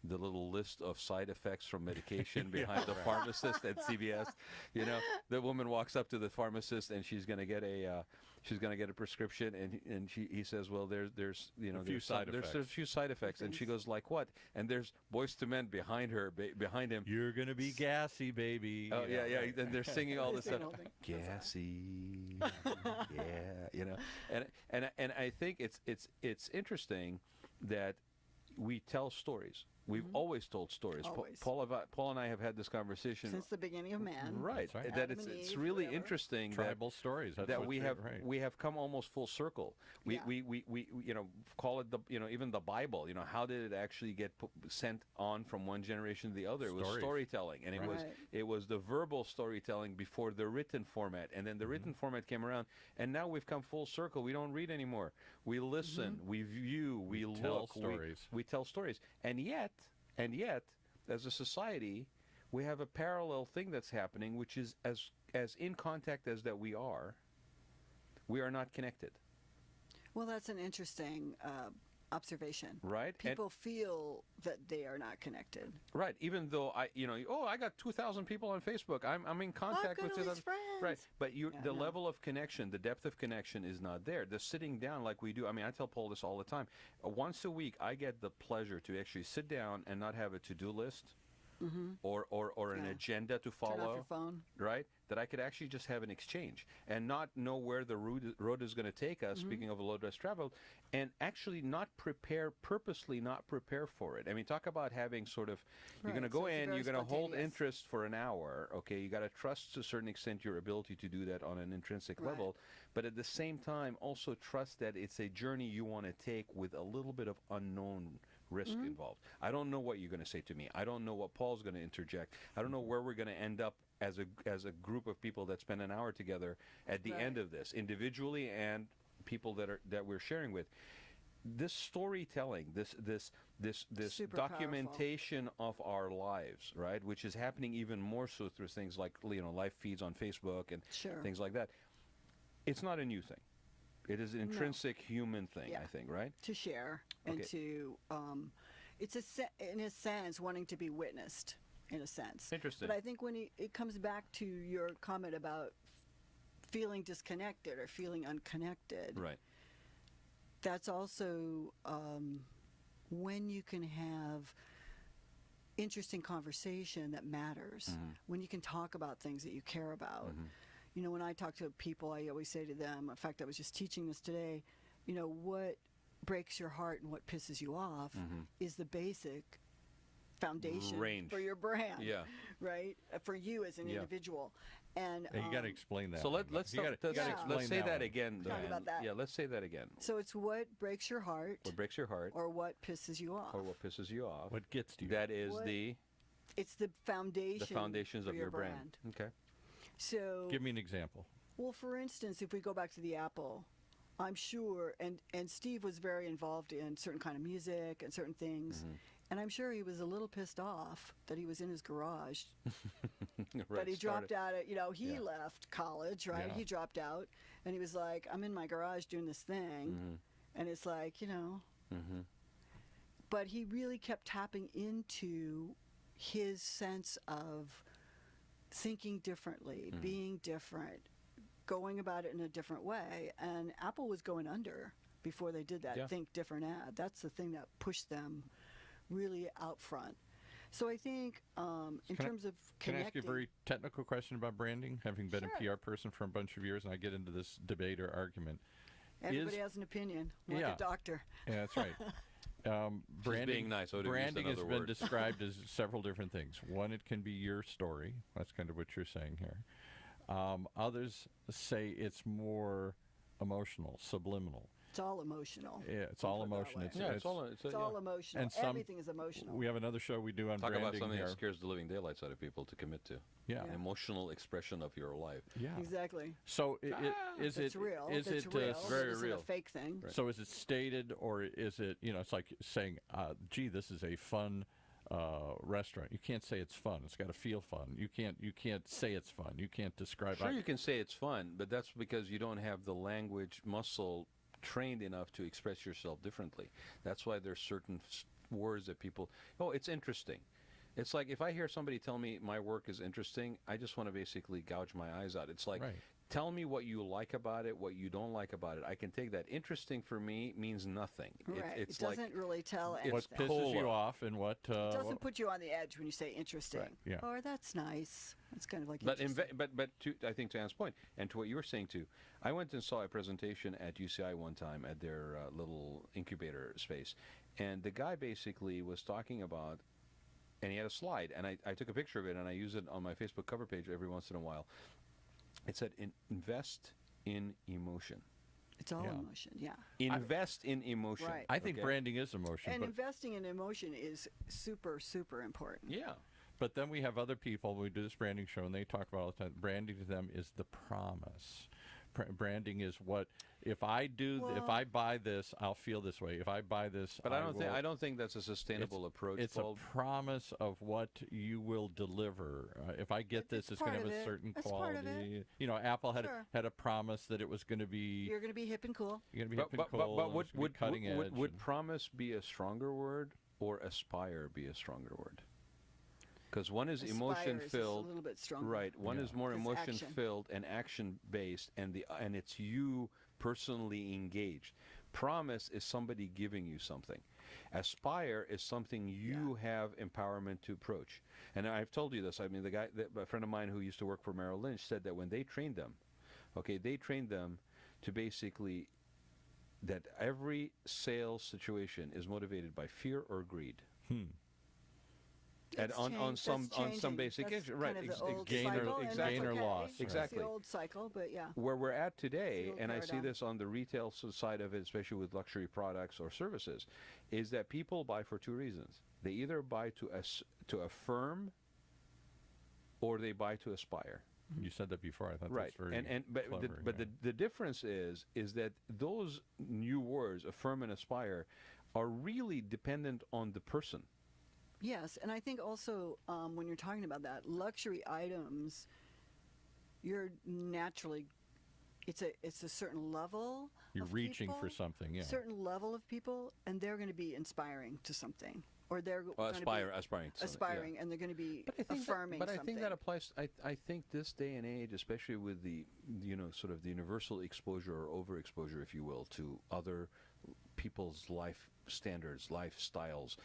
Speaker 3: little list of side effects from medication behind the pharmacist at CVS. You know, the woman walks up to the pharmacist and she's going to get a prescription, and he says, well, there's you know, there's a few side effects, and she goes, like what? And there's Boys to Men behind her, behind him.
Speaker 2: You're gonna be gassy, baby.
Speaker 3: Oh yeah. And they're singing all this stuff. Gassy, yeah. You know, and I think it's interesting that we tell stories. We've always told stories.
Speaker 4: Always.
Speaker 3: Paul and I have had this conversation
Speaker 4: Since the beginning of man.
Speaker 3: Right.
Speaker 2: Right.
Speaker 3: That it's really interesting
Speaker 2: Tribal stories. That's
Speaker 3: that
Speaker 2: what
Speaker 3: we
Speaker 2: you're
Speaker 3: have come almost full circle. We you know, call it even the Bible. You know, how did it actually get sent on from one generation to the other? It was storytelling, and it was the verbal storytelling before the written format, and then the written format came around, and now we've come full circle. We don't read anymore. We listen. We view. We look.
Speaker 2: Tell stories.
Speaker 3: We tell stories, and yet, as a society, we have a parallel thing that's happening, which is as in contact as that we are not connected.
Speaker 4: Well, that's an interesting observation.
Speaker 3: Right.
Speaker 4: People feel that they are not connected.
Speaker 3: Right. Even though I got 2,000 people on Facebook. I'm in contact with 2,000. Right. But the level of connection, the depth of connection is not there. The sitting down like we do. I mean, I tell Paul this all the time. Once a week, I get the pleasure to actually sit down and not have a to-do list. Or an agenda to follow.
Speaker 4: Turn off your phone.
Speaker 3: Right? That I could actually just have an exchange and not know where the road is going to take us, speaking of a low dress travel, and actually purposely not prepare for it. I mean, talk about having sort of, you're going to go in, you're going to hold interest for an hour, okay? You got to trust to a certain extent your ability to do that on an intrinsic level, but at the same time, also trust that it's a journey you want to take with a little bit of unknown risk involved. I don't know what you're going to say to me. I don't know what Paul's going to interject. I don't know where we're going to end up as a group of people that spend an hour together at the end of this, individually and people that we're sharing with. This storytelling, this
Speaker 4: Super
Speaker 3: documentation of our lives, right, which is happening even more so through things like live feeds on Facebook and things like that. It's not a new thing. It is an intrinsic human thing, I think, right?
Speaker 4: To share and to, it's in a sense wanting to be witnessed, in a sense.
Speaker 3: Interesting.
Speaker 4: But I think when it comes back to your comment about feeling disconnected or feeling unconnected,
Speaker 3: right?
Speaker 4: That's also when you can have interesting conversation that matters, when you can talk about things that you care about. You know, when I talk to people, I always say to them, in fact, I was just teaching this today, you know, what breaks your heart and what pisses you off is the basic foundation for your brand, right? For you as an individual. And
Speaker 2: you got to explain that.
Speaker 3: So let's say that again.
Speaker 4: Talk about that.
Speaker 3: Yeah, let's say that again.
Speaker 4: So it's what breaks your heart.
Speaker 3: What breaks your heart.
Speaker 4: Or what pisses you off.
Speaker 3: Or what pisses you off.
Speaker 2: What gets to you.
Speaker 3: That is
Speaker 4: it's the foundation.
Speaker 3: The foundations of your brand. Okay.
Speaker 4: So
Speaker 2: give me an example.
Speaker 4: Well, for instance, if we go back to the Apple, I'm sure, and Steve was very involved in certain kind of music and certain things, and I'm sure he was a little pissed off that he was in his garage, but he dropped out of, he left college, right?
Speaker 2: Yeah.
Speaker 4: He dropped out, and he was like, I'm in my garage doing this thing, and it's like, but he really kept tapping into his sense of thinking differently, being different, going about it in a different way. And Apple was going under before they did that Think Different ad. That's the thing that pushed them really out front. So I think in terms of connecting...
Speaker 2: Can I ask you a very technical question about branding? Having been a PR person for a bunch of years, and I get into this debate or argument.
Speaker 4: Everybody has an opinion, like a doctor.
Speaker 2: Yeah, that's right. Branding,
Speaker 3: being nice.
Speaker 2: Branding has been described as several different things. One, it can be your story. That's kind of what you're saying here. Others say it's more emotional, subliminal.
Speaker 4: It's all emotional.
Speaker 2: Yeah, it's all emotion.
Speaker 4: It's
Speaker 3: all
Speaker 4: emotional.
Speaker 2: And
Speaker 4: everything is emotional.
Speaker 2: We have another show we do on
Speaker 3: Talk
Speaker 2: branding
Speaker 3: about something
Speaker 2: here.
Speaker 3: that scares the living daylights out of people to commit to.
Speaker 2: Yeah.
Speaker 3: An emotional expression of your life.
Speaker 2: Yeah.
Speaker 4: Exactly.
Speaker 2: So is
Speaker 4: it's
Speaker 2: it
Speaker 4: real.
Speaker 2: Is
Speaker 4: it's
Speaker 2: it
Speaker 4: real.
Speaker 3: very
Speaker 4: it isn't
Speaker 3: real.
Speaker 4: a fake thing.
Speaker 2: So is it stated, or is it, it's like saying, gee, this is a fun restaurant. You can't say it's fun. It's got to feel fun. You can't say it's fun. You can't describe.
Speaker 3: Sure, you can say it's fun, but that's because you don't have the language muscle trained enough to express yourself differently. That's why there's certain words that people, it's interesting. It's like if I hear somebody tell me my work is interesting, I just want to basically gouge my eyes out. It's like, tell me what you like about it, what you don't like about it. I can take that. Interesting for me means nothing.
Speaker 4: Right.
Speaker 3: It
Speaker 4: doesn't really tell anything.
Speaker 2: What pisses you off and what...
Speaker 4: it doesn't put you on the edge when you say interesting.
Speaker 2: Right. Yeah.
Speaker 4: Or that's nice. It's kind of like
Speaker 3: But
Speaker 4: interesting.
Speaker 3: I think to Ann's point, and to what you were saying too, I went and saw a presentation at UCI one time at their little incubator space, and the guy basically was talking about, and he had a slide, and I took a picture of it, and I use it on my Facebook cover page every once in a while. It said, invest in emotion.
Speaker 4: It's all emotion, yeah.
Speaker 3: Invest in emotion.
Speaker 4: Right.
Speaker 2: I think branding is emotion.
Speaker 4: And
Speaker 2: but
Speaker 4: investing in emotion is super, super important.
Speaker 3: Yeah.
Speaker 2: But then we have other people, we do this branding show, and they talk about all the time, branding to them is the promise. Branding is what, if I buy this, I'll feel this way. If I buy this,
Speaker 3: but I don't think that's a sustainable approach.
Speaker 2: It's a promise of what you will deliver. If I get this, it's going to have a certain quality. Apple had a promise that it was going to be.
Speaker 4: You're going to be hip and cool.
Speaker 2: You're going to be hip and cool.
Speaker 3: But
Speaker 2: would cutting edge.
Speaker 3: Would promise be a stronger word, or aspire be a stronger word? Because one is emotion-filled,
Speaker 4: a little bit stronger.
Speaker 3: Right? One is more emotion-filled and action-based, and it's you personally engaged. Promise is somebody giving you something. Aspire is something you have empowerment to approach. And I've told you this. I mean, a friend of mine who used to work for Merrill Lynch said that when they trained them, they trained them to basically that every sales situation is motivated by fear or greed. And on some basic issue, right?
Speaker 2: Gain or loss.
Speaker 3: Exactly.
Speaker 4: It's the old cycle, but yeah.
Speaker 3: Where we're at today, and I see
Speaker 4: paradigm.
Speaker 3: this on the retail side of it, especially with luxury products or services, is that people buy for two reasons. They either buy to affirm, or they buy to aspire.
Speaker 2: You said that before. I thought
Speaker 3: right.
Speaker 2: that's very clever.
Speaker 3: But the difference is that those new words, affirm and aspire, are really dependent on the person.
Speaker 4: Yes, and I think also when you're talking about that, luxury items, you're naturally, it's a certain level.
Speaker 2: You're reaching for something, yeah.
Speaker 4: Certain level of people, and they're going to be inspiring to something, or they're
Speaker 3: aspiring to
Speaker 4: something, and they're going to be affirming.
Speaker 3: But I
Speaker 4: something.
Speaker 3: think that applies. I think this day and age, especially with the sort of the universal exposure or overexposure, if you will, to other people's life standards, lifestyles.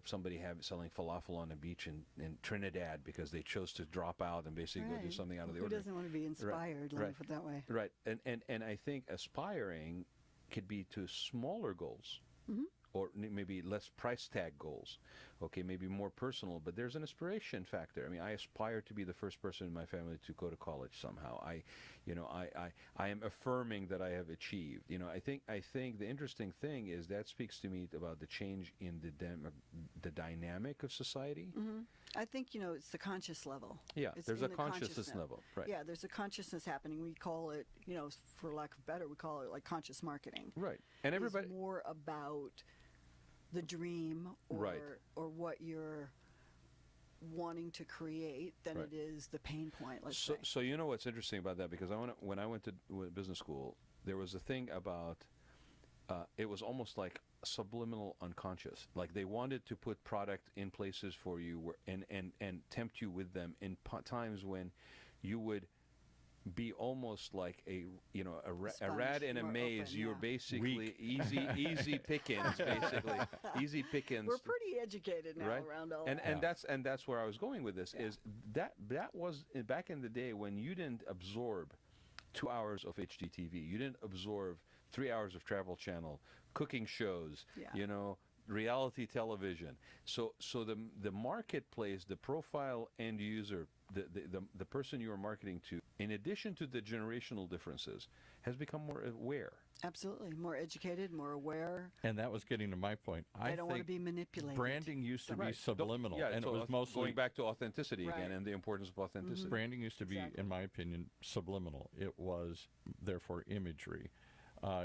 Speaker 3: Somebody selling falafel on a beach in Trinidad because they chose to drop out and basically go do something out of the ordinary.
Speaker 4: Who doesn't want to be inspired? Let me put it that way.
Speaker 3: Right, and I think aspiring could be to smaller goals. Mm-hmm. Or maybe less price tag goals. Okay, maybe more personal, but there's an aspiration factor. I mean, I aspire to be the first person in my family to go to college somehow. I am affirming that I have achieved. I think the interesting thing is that speaks to me about the change in the dynamic of society.
Speaker 4: Mm-hmm. I think it's the conscious level.
Speaker 3: Yeah,
Speaker 4: it's
Speaker 3: there's a consciousness level. Right.
Speaker 4: Yeah, there's a consciousness happening. We call it, for lack of better, we call it like conscious marketing.
Speaker 3: Right, and everybody
Speaker 4: it's more about the dream or what you're wanting to create than it is the pain point. Let's say.
Speaker 3: So what's interesting about that, because when I went to business school, there was a thing about it was almost like subliminal unconscious. Like they wanted to put product in places for you and tempt you with them in times when you would be almost like a rat in a maze.
Speaker 4: Open,
Speaker 3: You're basically easy pickings, basically easy pickings.
Speaker 4: We're pretty educated now around all that.
Speaker 3: And that's where I was going with this. Is that was back in the day when you didn't absorb 2 hours of HGTV, you didn't absorb 3 hours of Travel Channel, cooking shows, reality television. So the marketplace, the profile end user, the person you are marketing to, in addition to the generational differences, has become more aware.
Speaker 4: Absolutely. More educated, more aware.
Speaker 2: And that was getting to my point.
Speaker 4: I don't want to be manipulated.
Speaker 2: Branding used to be subliminal.
Speaker 3: Yeah,
Speaker 2: and it was mostly
Speaker 3: going back to authenticity again and the importance of authenticity.
Speaker 2: Branding used to be, in my opinion, subliminal. It was, therefore, imagery.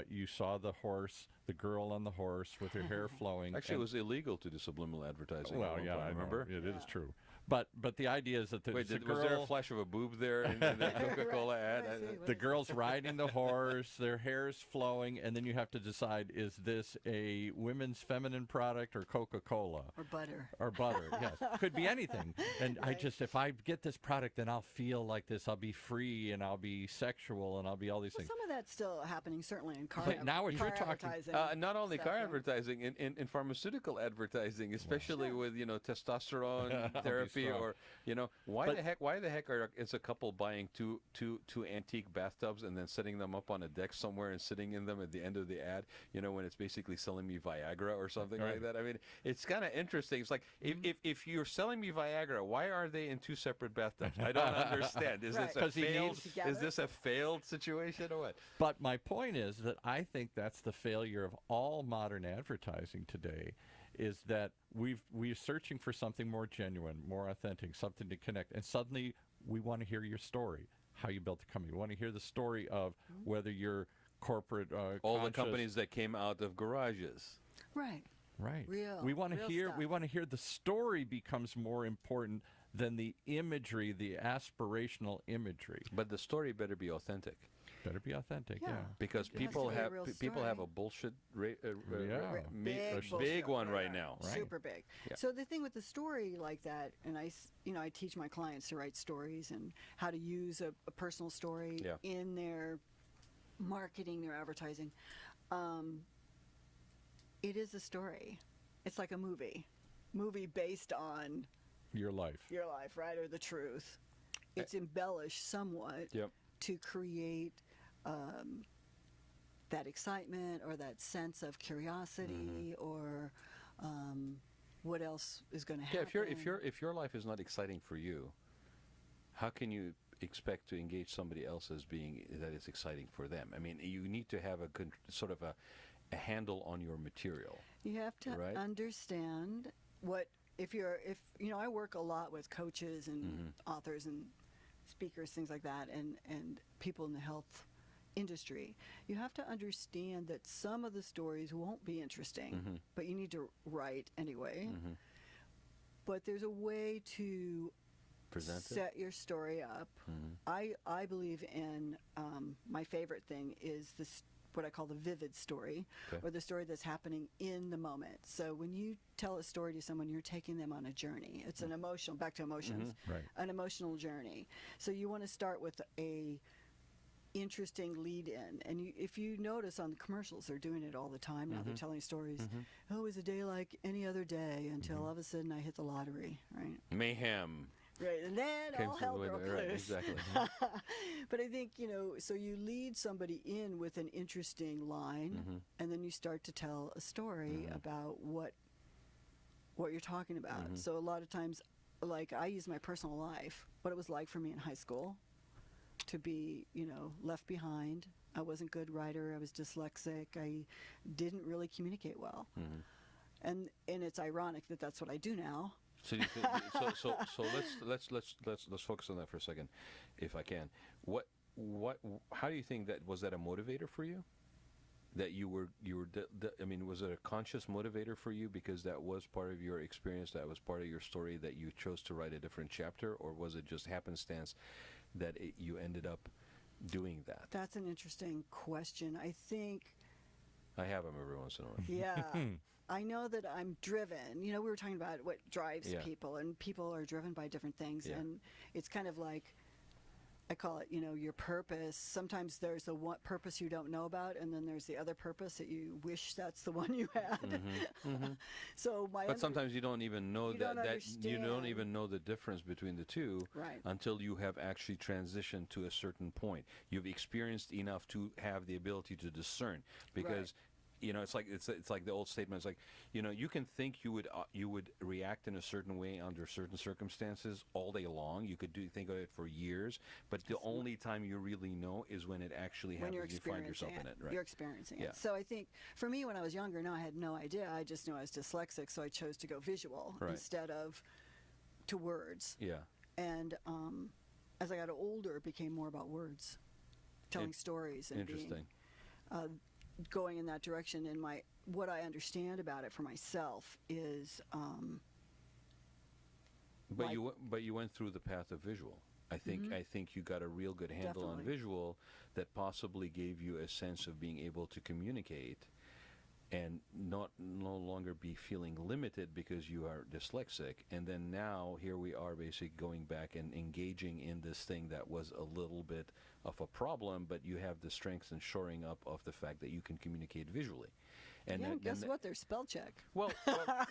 Speaker 2: You saw the horse, the girl on the horse with her hair flowing.
Speaker 3: Actually, it was illegal to do subliminal advertising.
Speaker 2: Well, yeah, I
Speaker 3: remember.
Speaker 2: It is true. But the idea is that the
Speaker 3: Wait,
Speaker 2: girl,
Speaker 3: was there a flash of a boob there in the Coca-Cola ad?
Speaker 2: The girl's riding the horse, their hair's flowing, and then you have to decide, is this a women's feminine product or Coca-Cola?
Speaker 4: Or butter.
Speaker 2: Or butter, yes. Could be anything. And if I get this product, then I'll feel like this. I'll be free, and I'll be sexual, and I'll be all these things.
Speaker 4: Some of that's still happening, certainly in car
Speaker 2: But now what you're talking
Speaker 4: advertising.
Speaker 3: Not only car advertising, in pharmaceutical advertising, especially with testosterone therapy, or why the heck is a couple buying two antique bathtubs and then setting them up on a deck somewhere and sitting in them at the end of the ad, when it's basically selling me Viagra or something like that? I mean, it's kind of interesting. It's like, if you're selling me Viagra, why are they in two separate bathtubs? I don't understand. Is this a failed situation or what?
Speaker 2: But my point is that I think that's the failure of all modern advertising today, is that we're searching for something more genuine, more authentic, something to connect, and suddenly we want to hear your story, how you built the company. We want to hear the story of whether you're corporate,
Speaker 3: all the companies that came out of garages.
Speaker 4: Right. Real.
Speaker 2: We want to hear.
Speaker 4: Stuff.
Speaker 2: We want to hear the story becomes more important than the imagery, the aspirational imagery.
Speaker 3: But the story better be authentic.
Speaker 2: Better be authentic, yeah.
Speaker 3: Because people have a bullshit big one right now.
Speaker 2: Right.
Speaker 4: Super big.
Speaker 3: Yeah.
Speaker 4: So the thing with the story like that, and I teach my clients to write stories and how to use a personal story in their marketing, their advertising. It is a story. It's like a movie based on
Speaker 2: your life,
Speaker 4: right, or the truth. It's embellished somewhat to create that excitement or that sense of curiosity or what else is going to happen.
Speaker 3: If your life is not exciting for you, how can you expect to engage somebody else as being that is exciting for them? I mean, you need to have a handle on your material.
Speaker 4: You have to understand I work a lot with coaches and authors and speakers, things like that, and people in the health industry. You have to understand that some of the stories won't be interesting, but you need to write anyway. But there's a way to set your story up. I believe in my favorite thing is this, what I call the vivid story, or the story that's happening in the moment. So when you tell a story to someone, you're taking them on a journey. It's an emotional, back to emotions, an emotional journey. So you want to start with a interesting lead in, and if you notice on the commercials, they're doing it all the time now. They're telling stories. Oh, it was a day like any other day until all of a sudden I hit the lottery, right?
Speaker 3: Mayhem.
Speaker 4: Right, and then all hell broke loose.
Speaker 3: Right, exactly.
Speaker 4: But I think, so you lead somebody in with an interesting line, and then you start to tell a story about what you're talking about. So a lot of times, like, I use my personal life, what it was like for me in high school to be, left behind. I wasn't a good writer. I was dyslexic. I didn't really communicate well. And it's ironic that that's what I do now.
Speaker 3: So let's focus on that for a second, if I can. How do you think that was that a motivator for you? That was it a conscious motivator for you because that was part of your experience, that was part of your story, that you chose to write a different chapter, or was it just happenstance that you ended up doing that?
Speaker 4: That's an interesting question. I think
Speaker 3: I have them every once in a while.
Speaker 4: Yeah. I know that I'm driven. We were talking about what drives people, and people are driven by different things. And it's kind of like, I call it, your purpose. Sometimes there's the one purpose you don't know about, and then there's the other purpose that you wish that's the one you had. But
Speaker 3: sometimes you don't even know you don't even know the difference between the two until you have actually transitioned to a certain point. You've experienced enough to have the ability to discern, because it's like the old statement. It's like, you can think you would react in a certain way under certain circumstances all day long. You could think of it for years, but the only time you really know is when it actually happens. You find yourself in it. Right?
Speaker 4: You're experiencing it. So I think for me, when I was younger, I had no idea. I just knew I was dyslexic, so I chose to go visual instead of to words.
Speaker 3: Yeah.
Speaker 4: And as I got older, it became more about words, telling stories, and
Speaker 3: interesting.
Speaker 4: Going in that direction. And what I understand about it for myself is.
Speaker 3: But you went through the path of visual. I think you got a real good handle on visual that possibly gave you a sense of being able to communicate and no longer be feeling limited because you are dyslexic. And then now here we are basically going back and engaging in this thing that was a little bit of a problem, but you have the strengths and shoring up of the fact that you can communicate visually. And
Speaker 4: guess what? There's spell check.
Speaker 3: Well,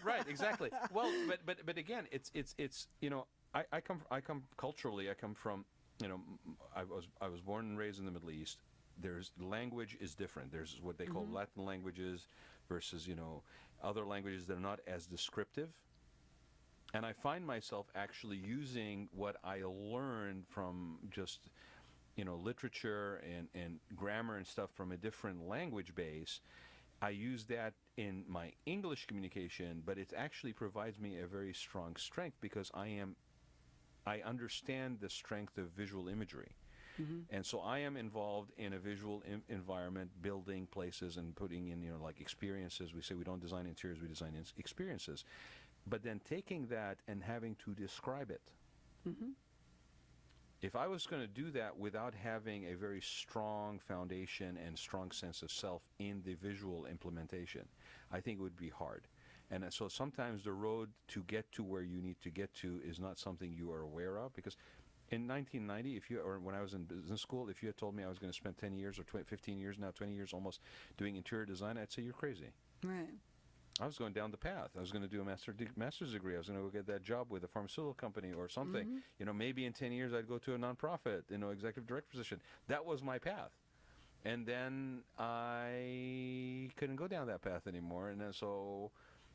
Speaker 3: right, exactly. Well, but again, it's I come culturally. I come from, I was born and raised in the Middle East. There's language is different. There's what they call Latin languages versus other languages that are not as descriptive. And I find myself actually using what I learned from just literature and grammar and stuff from a different language base. I use that in my English communication, but it actually provides me a very strong strength because I understand the strength of visual imagery. And so I am involved in a visual environment, building places and putting in, like experiences. We say we don't design interiors, we design experiences. But then taking that and having to describe it. If I was going to do that without having a very strong foundation and strong sense of self in the visual implementation, I think it would be hard. And so sometimes the road to get to where you need to get to is not something you are aware of, because in 1990, or when I was in business school, if you had told me I was going to spend 10 years or 15 years, now 20 years almost, doing interior design, I'd say you're crazy.
Speaker 4: Right.
Speaker 3: I was going down the path. I was going to do a master's degree. I was going to go get that job with a pharmaceutical company or something. Maybe in 10 years I'd go to a nonprofit, executive director position. That was my path. And then I couldn't go down that path anymore. And then so,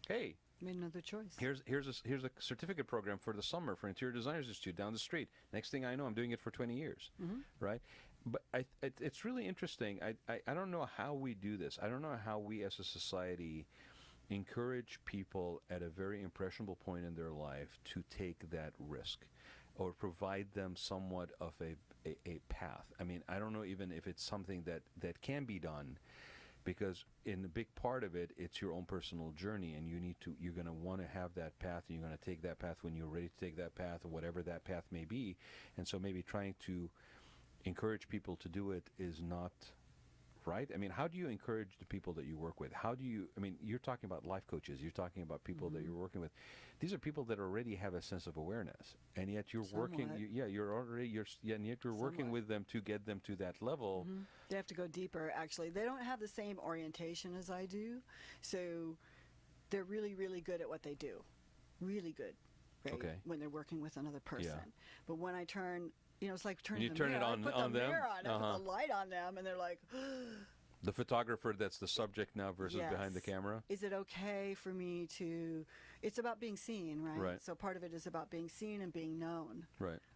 Speaker 3: hey,
Speaker 4: made another choice.
Speaker 3: Here's a certificate program for the summer for Interior Designers Institute down the street. Next thing I know, I'm doing it for 20 years, right? But it's really interesting. I don't know how we do this. I don't know how we as a society encourage people at a very impressionable point in their life to take that risk or provide them somewhat of a path. I mean, I don't know even if it's something that can be done, because in the big part of it, it's your own personal journey, and you're going to want to have that path, and you're going to take that path when you're ready to take that path, or whatever that path may be. And so maybe trying to encourage people to do it is not right. I mean, how do you encourage the people that you work with? You're talking about life coaches, you're talking about people that you're working with. These are people that already have a sense of awareness, and yet you're working, and yet you're working with them to get them to that level.
Speaker 4: They have to go deeper, actually. They don't have the same orientation as I do, so they're really, really good at what they do. Really good, right? Okay. When they're working with another person. Yeah. But when I turn, it's like turning the mirror. I put the mirror on, I put the light on them, and they're like...
Speaker 3: The photographer that's the subject now versus behind the camera?
Speaker 4: Is it okay for me to... It's about being seen, right? So part of it is about being seen and being known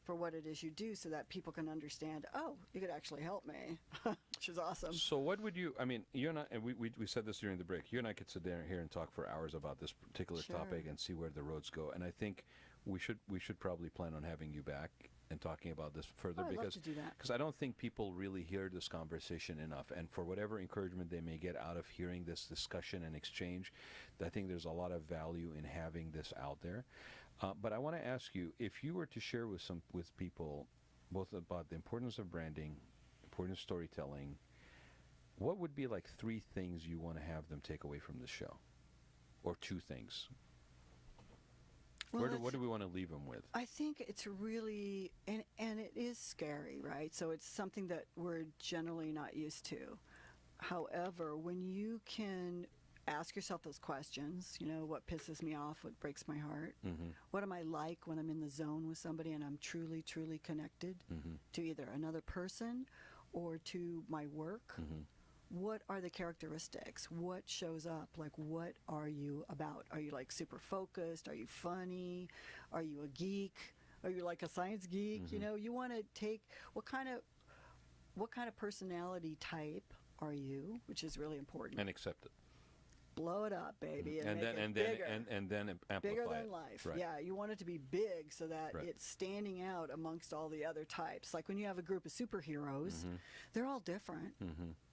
Speaker 4: for what it is you do, so that people can understand, oh, you could actually help me, which is awesome.
Speaker 3: So what would you... I mean, you and I, and we said this during the break, you and I could sit down here and talk for hours about this particular topic and see where the roads go. And I think we should probably plan on having you back and talking about this further, because I don't think people really hear this conversation enough, and for whatever encouragement they may get out of hearing this discussion and exchange, I think there's a lot of value in having this out there. But I want to ask you, if you were to share with people both about the importance of branding, importance of storytelling, what would be like 3 things you want to have them take away from this show, or 2 things? Well, what do we want to leave them with?
Speaker 4: I think it's really, and it is scary, right? So it's something that we're generally not used to. However, when you can ask yourself those questions, what pisses me off, what breaks my heart, what am I like when I'm in the zone with somebody and I'm truly, truly connected to either another person or to my work what are the characteristics? What shows up? Like, what are you about? Are you like super focused? Are you funny? Are you a geek? Are you like a science geek? You know, you want to take what kind of personality type are you, which is really important.
Speaker 3: And accept it.
Speaker 4: Blow it up, baby, and
Speaker 3: then amplify
Speaker 4: bigger
Speaker 3: it.
Speaker 4: than life.
Speaker 3: Right.
Speaker 4: Yeah, you want it to be big so that it's standing out amongst all the other types. Like when you have a group of superheroes, they're all different.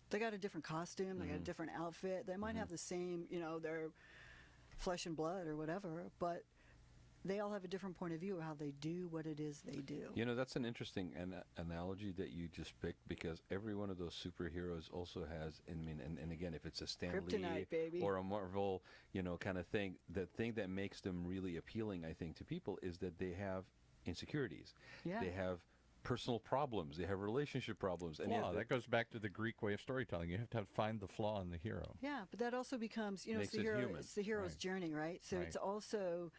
Speaker 4: They got a different costume, they got a different outfit. They might have the same, you know, their flesh and blood or whatever, but they all have a different point of view of how they do what it is they do.
Speaker 3: You know, that's an interesting analogy that you just picked, because every one of those superheroes also has, and again, if it's a Stan Lee or a Marvel, you know, kind of thing, the thing that makes them really appealing, I think, to people is that they have insecurities.
Speaker 4: Yeah.
Speaker 3: They have personal problems. They have relationship problems. And
Speaker 2: that goes back to the Greek way of storytelling. You have to find the flaw in the hero.
Speaker 4: Yeah, but that also becomes, you know, it's the hero's journey, right? So it's also...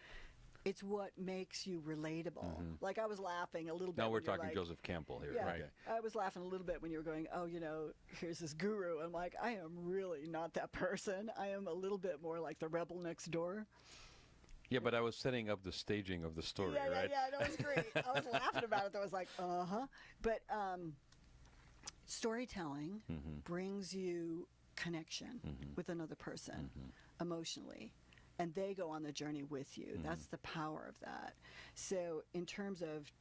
Speaker 4: It's what makes you relatable. Like, I was laughing a little bit.
Speaker 3: Now we're talking Joseph Campbell here.
Speaker 4: Yeah,
Speaker 3: Right.
Speaker 4: I was laughing a little bit when you were going, oh, you know, here's this guru. I'm like, I am really not that person. I am a little bit more like the rebel next door.
Speaker 3: Yeah, but I was setting up the staging of the story, right?
Speaker 4: Yeah, that was great. I was laughing about it. I was like, uh-huh. But storytelling brings you connection with another person emotionally. And they go on the journey with you. That's the power of that. So in terms of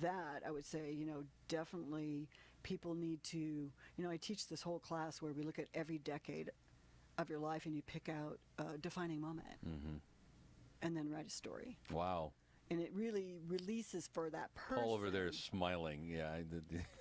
Speaker 4: that, I would say, you know, definitely people need to, you know, I teach this whole class where we look at every decade of your life and you pick out a defining moment and then write a story.
Speaker 3: Wow.
Speaker 4: And it really releases for that person.
Speaker 3: Paul over there is smiling. Yeah.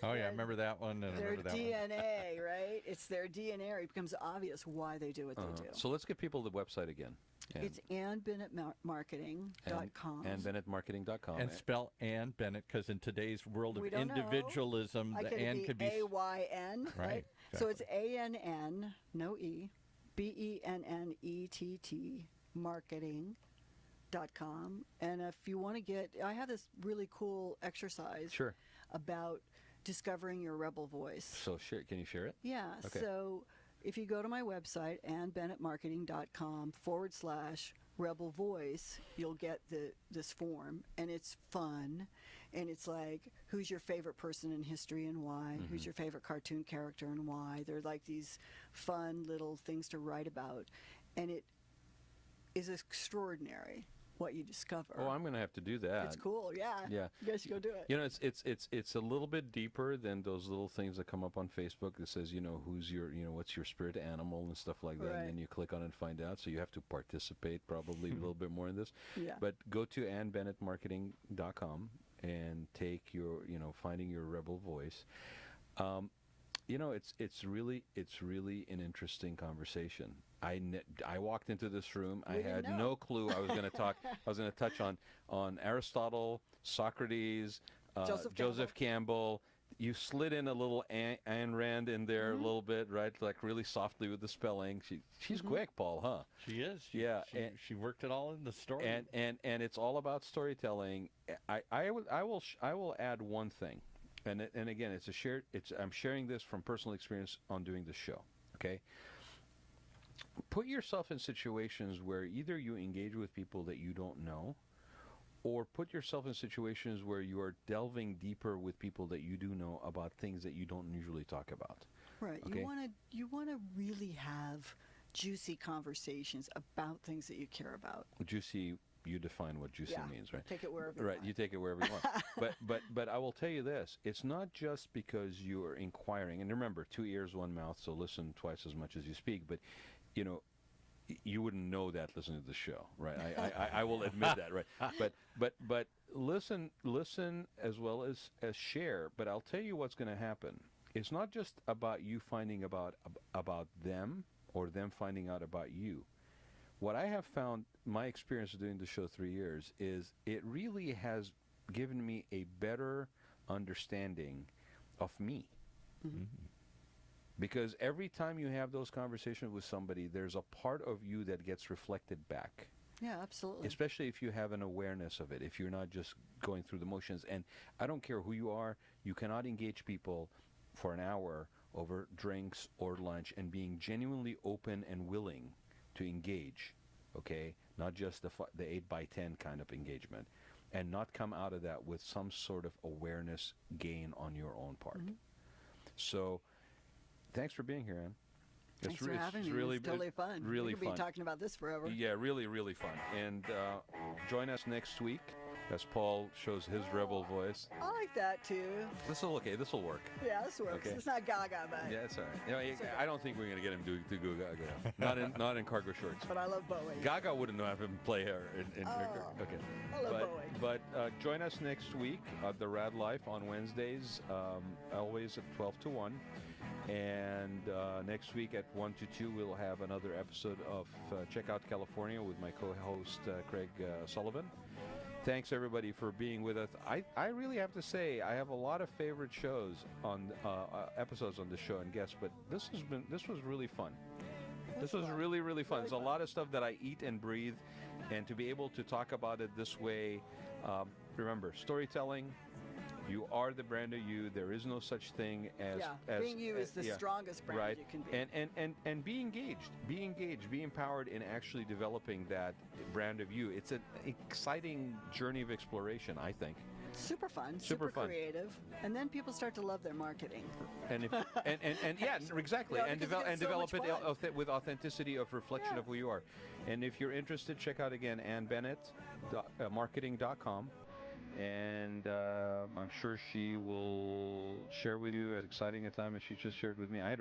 Speaker 2: Oh, yeah, I remember that one. And
Speaker 4: their
Speaker 2: I remember that
Speaker 4: DNA, right? It's their DNA. It becomes obvious why they do what they do.
Speaker 3: So let's give people the website again.
Speaker 4: It's AnnBennettMarketing.com.
Speaker 3: AnnBennettMarketing.com.
Speaker 2: And spell Ann Bennett, because in today's world of individualism, the Ann could be
Speaker 4: A-Y-N, right?
Speaker 2: Exactly.
Speaker 4: So it's A-N-N, no E, B-E-N-N-E-T-T, marketing.com. And if you want to get, I have this really cool exercise about discovering your rebel voice.
Speaker 3: So can you share it?
Speaker 4: Yeah. Okay. So if you go to my website, AnnBennettMarketing.com/Rebel Voice, you'll get this form, and it's fun, and it's like, who's your favorite person in history and why? Who's your favorite cartoon character and why? They're like these fun little things to write about, and it is extraordinary what you discover.
Speaker 3: Oh, I'm going to have to do that.
Speaker 4: It's cool, yeah. You guys should go do it.
Speaker 3: You know, it's a little bit deeper than those little things that come up on Facebook that says, you know, who's your, you know, what's your spirit animal and stuff like that, and then you click on it and find out. So you have to participate probably a little bit more in this. Yeah. But go to AnnBennettMarketing.com and take your, you know, finding your rebel voice. You know, it's really an interesting conversation. I walked into this room. I had no clue I was going to talk. I was going to touch on Aristotle, Socrates, Joseph Campbell. You slid in a little Ayn Rand in there a little bit, right? Like really softly with the spelling. She's quick, Paul, huh?
Speaker 2: She is. She worked it all in the story.
Speaker 3: And it's all about storytelling. I will add one thing. And again, I'm sharing this from personal experience on doing this show. Okay, put yourself in situations where either you engage with people that you don't know, or put yourself in situations where you are delving deeper with people that you do know about things that you don't usually talk about.
Speaker 4: Right.
Speaker 3: Okay?
Speaker 4: You want to really have juicy conversations about things that you care about.
Speaker 3: Juicy. You define what juicy means, right?
Speaker 4: Take it wherever you want.
Speaker 3: You take it wherever you want. But I will tell you this: it's not just because you are inquiring. And remember, 2 ears, 1 mouth. So listen twice as much as you speak. But you know, you wouldn't know that listening to the show, right? I will admit that, right? But listen as well as share. But I'll tell you what's going to happen. It's not just about you finding about them or them finding out about you. What I have found, my experience of doing the show 3 years, is it really has given me a better understanding of me. Because every time you have those conversations with somebody, there's a part of you that gets reflected back.
Speaker 4: Yeah, absolutely.
Speaker 3: Especially if you have an awareness of it, if you're not just going through the motions. And I don't care who you are, you cannot engage people for an hour over drinks or lunch, and being genuinely open and willing to engage, okay? Not just the 8x10 kind of engagement, and not come out of that with some sort of awareness gain on your own part. So thanks for being here, Ann.
Speaker 4: Thanks for having me. Really, it's totally fun.
Speaker 3: Really
Speaker 4: we could
Speaker 3: fun.
Speaker 4: be talking about this forever.
Speaker 3: Yeah, really, really fun. And join us next week as Paul shows his rebel voice.
Speaker 4: I like that too.
Speaker 3: This will work.
Speaker 4: Yeah, this works.
Speaker 3: Okay.
Speaker 4: It's not Gaga, but
Speaker 3: yeah, it's all right. You know, I don't think we're going to get him to go Gaga. Not in cargo shorts.
Speaker 4: But I love Bowie.
Speaker 3: Gaga wouldn't have him play her. Okay.
Speaker 4: I love Bowie.
Speaker 3: But join us next week at the Rad Life on Wednesdays, always at 12 to 1. And next week at 1 to 2, we'll have another episode of Check Out California with my co-host Craig Sullivan. Thanks everybody for being with us. I really have to say I have a lot of favorite shows on episodes on the show and guests, but this was really fun. This was really, really fun. There's a lot of stuff that I eat and breathe, and to be able to talk about it this way, remember, storytelling. You are the brand of you. There is no such thing as
Speaker 4: being you is the strongest brand you can be.
Speaker 3: And be engaged. Be engaged. Be empowered in actually developing that brand of you. It's an exciting journey of exploration, I think.
Speaker 4: Super fun, super creative, and then people start to love their marketing.
Speaker 3: And yeah, exactly, and develop it with authenticity of reflection of who you are. And if you're interested, check out again Ann Bennett marketing.com. And I'm sure she will share with you as exciting a time as she just shared with me. I had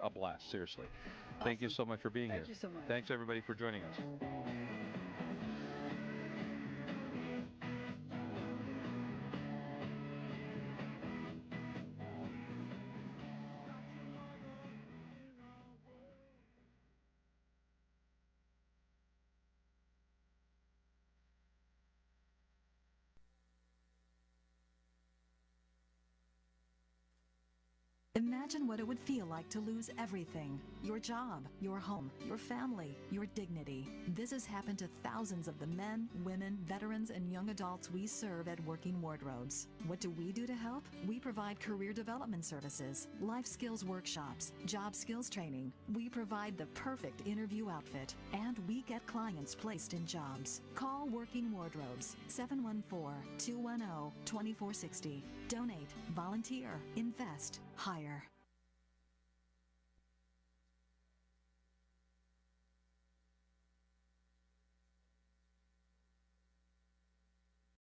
Speaker 3: a blast, seriously. Awesome. Thank you so much for being here.
Speaker 4: Thank you so much.
Speaker 3: Thanks, everybody, for joining us.
Speaker 5: Imagine what it would feel like to lose everything. Your job, your home, your family, your dignity. This has happened to thousands of the men, women, veterans, and young adults we serve at Working Wardrobes. What do we do to help? We provide career development services, life skills workshops, job skills training. We provide the perfect interview outfit, and we get clients placed in jobs. Call Working Wardrobes, 714-210-2460. Donate, volunteer, invest, hire.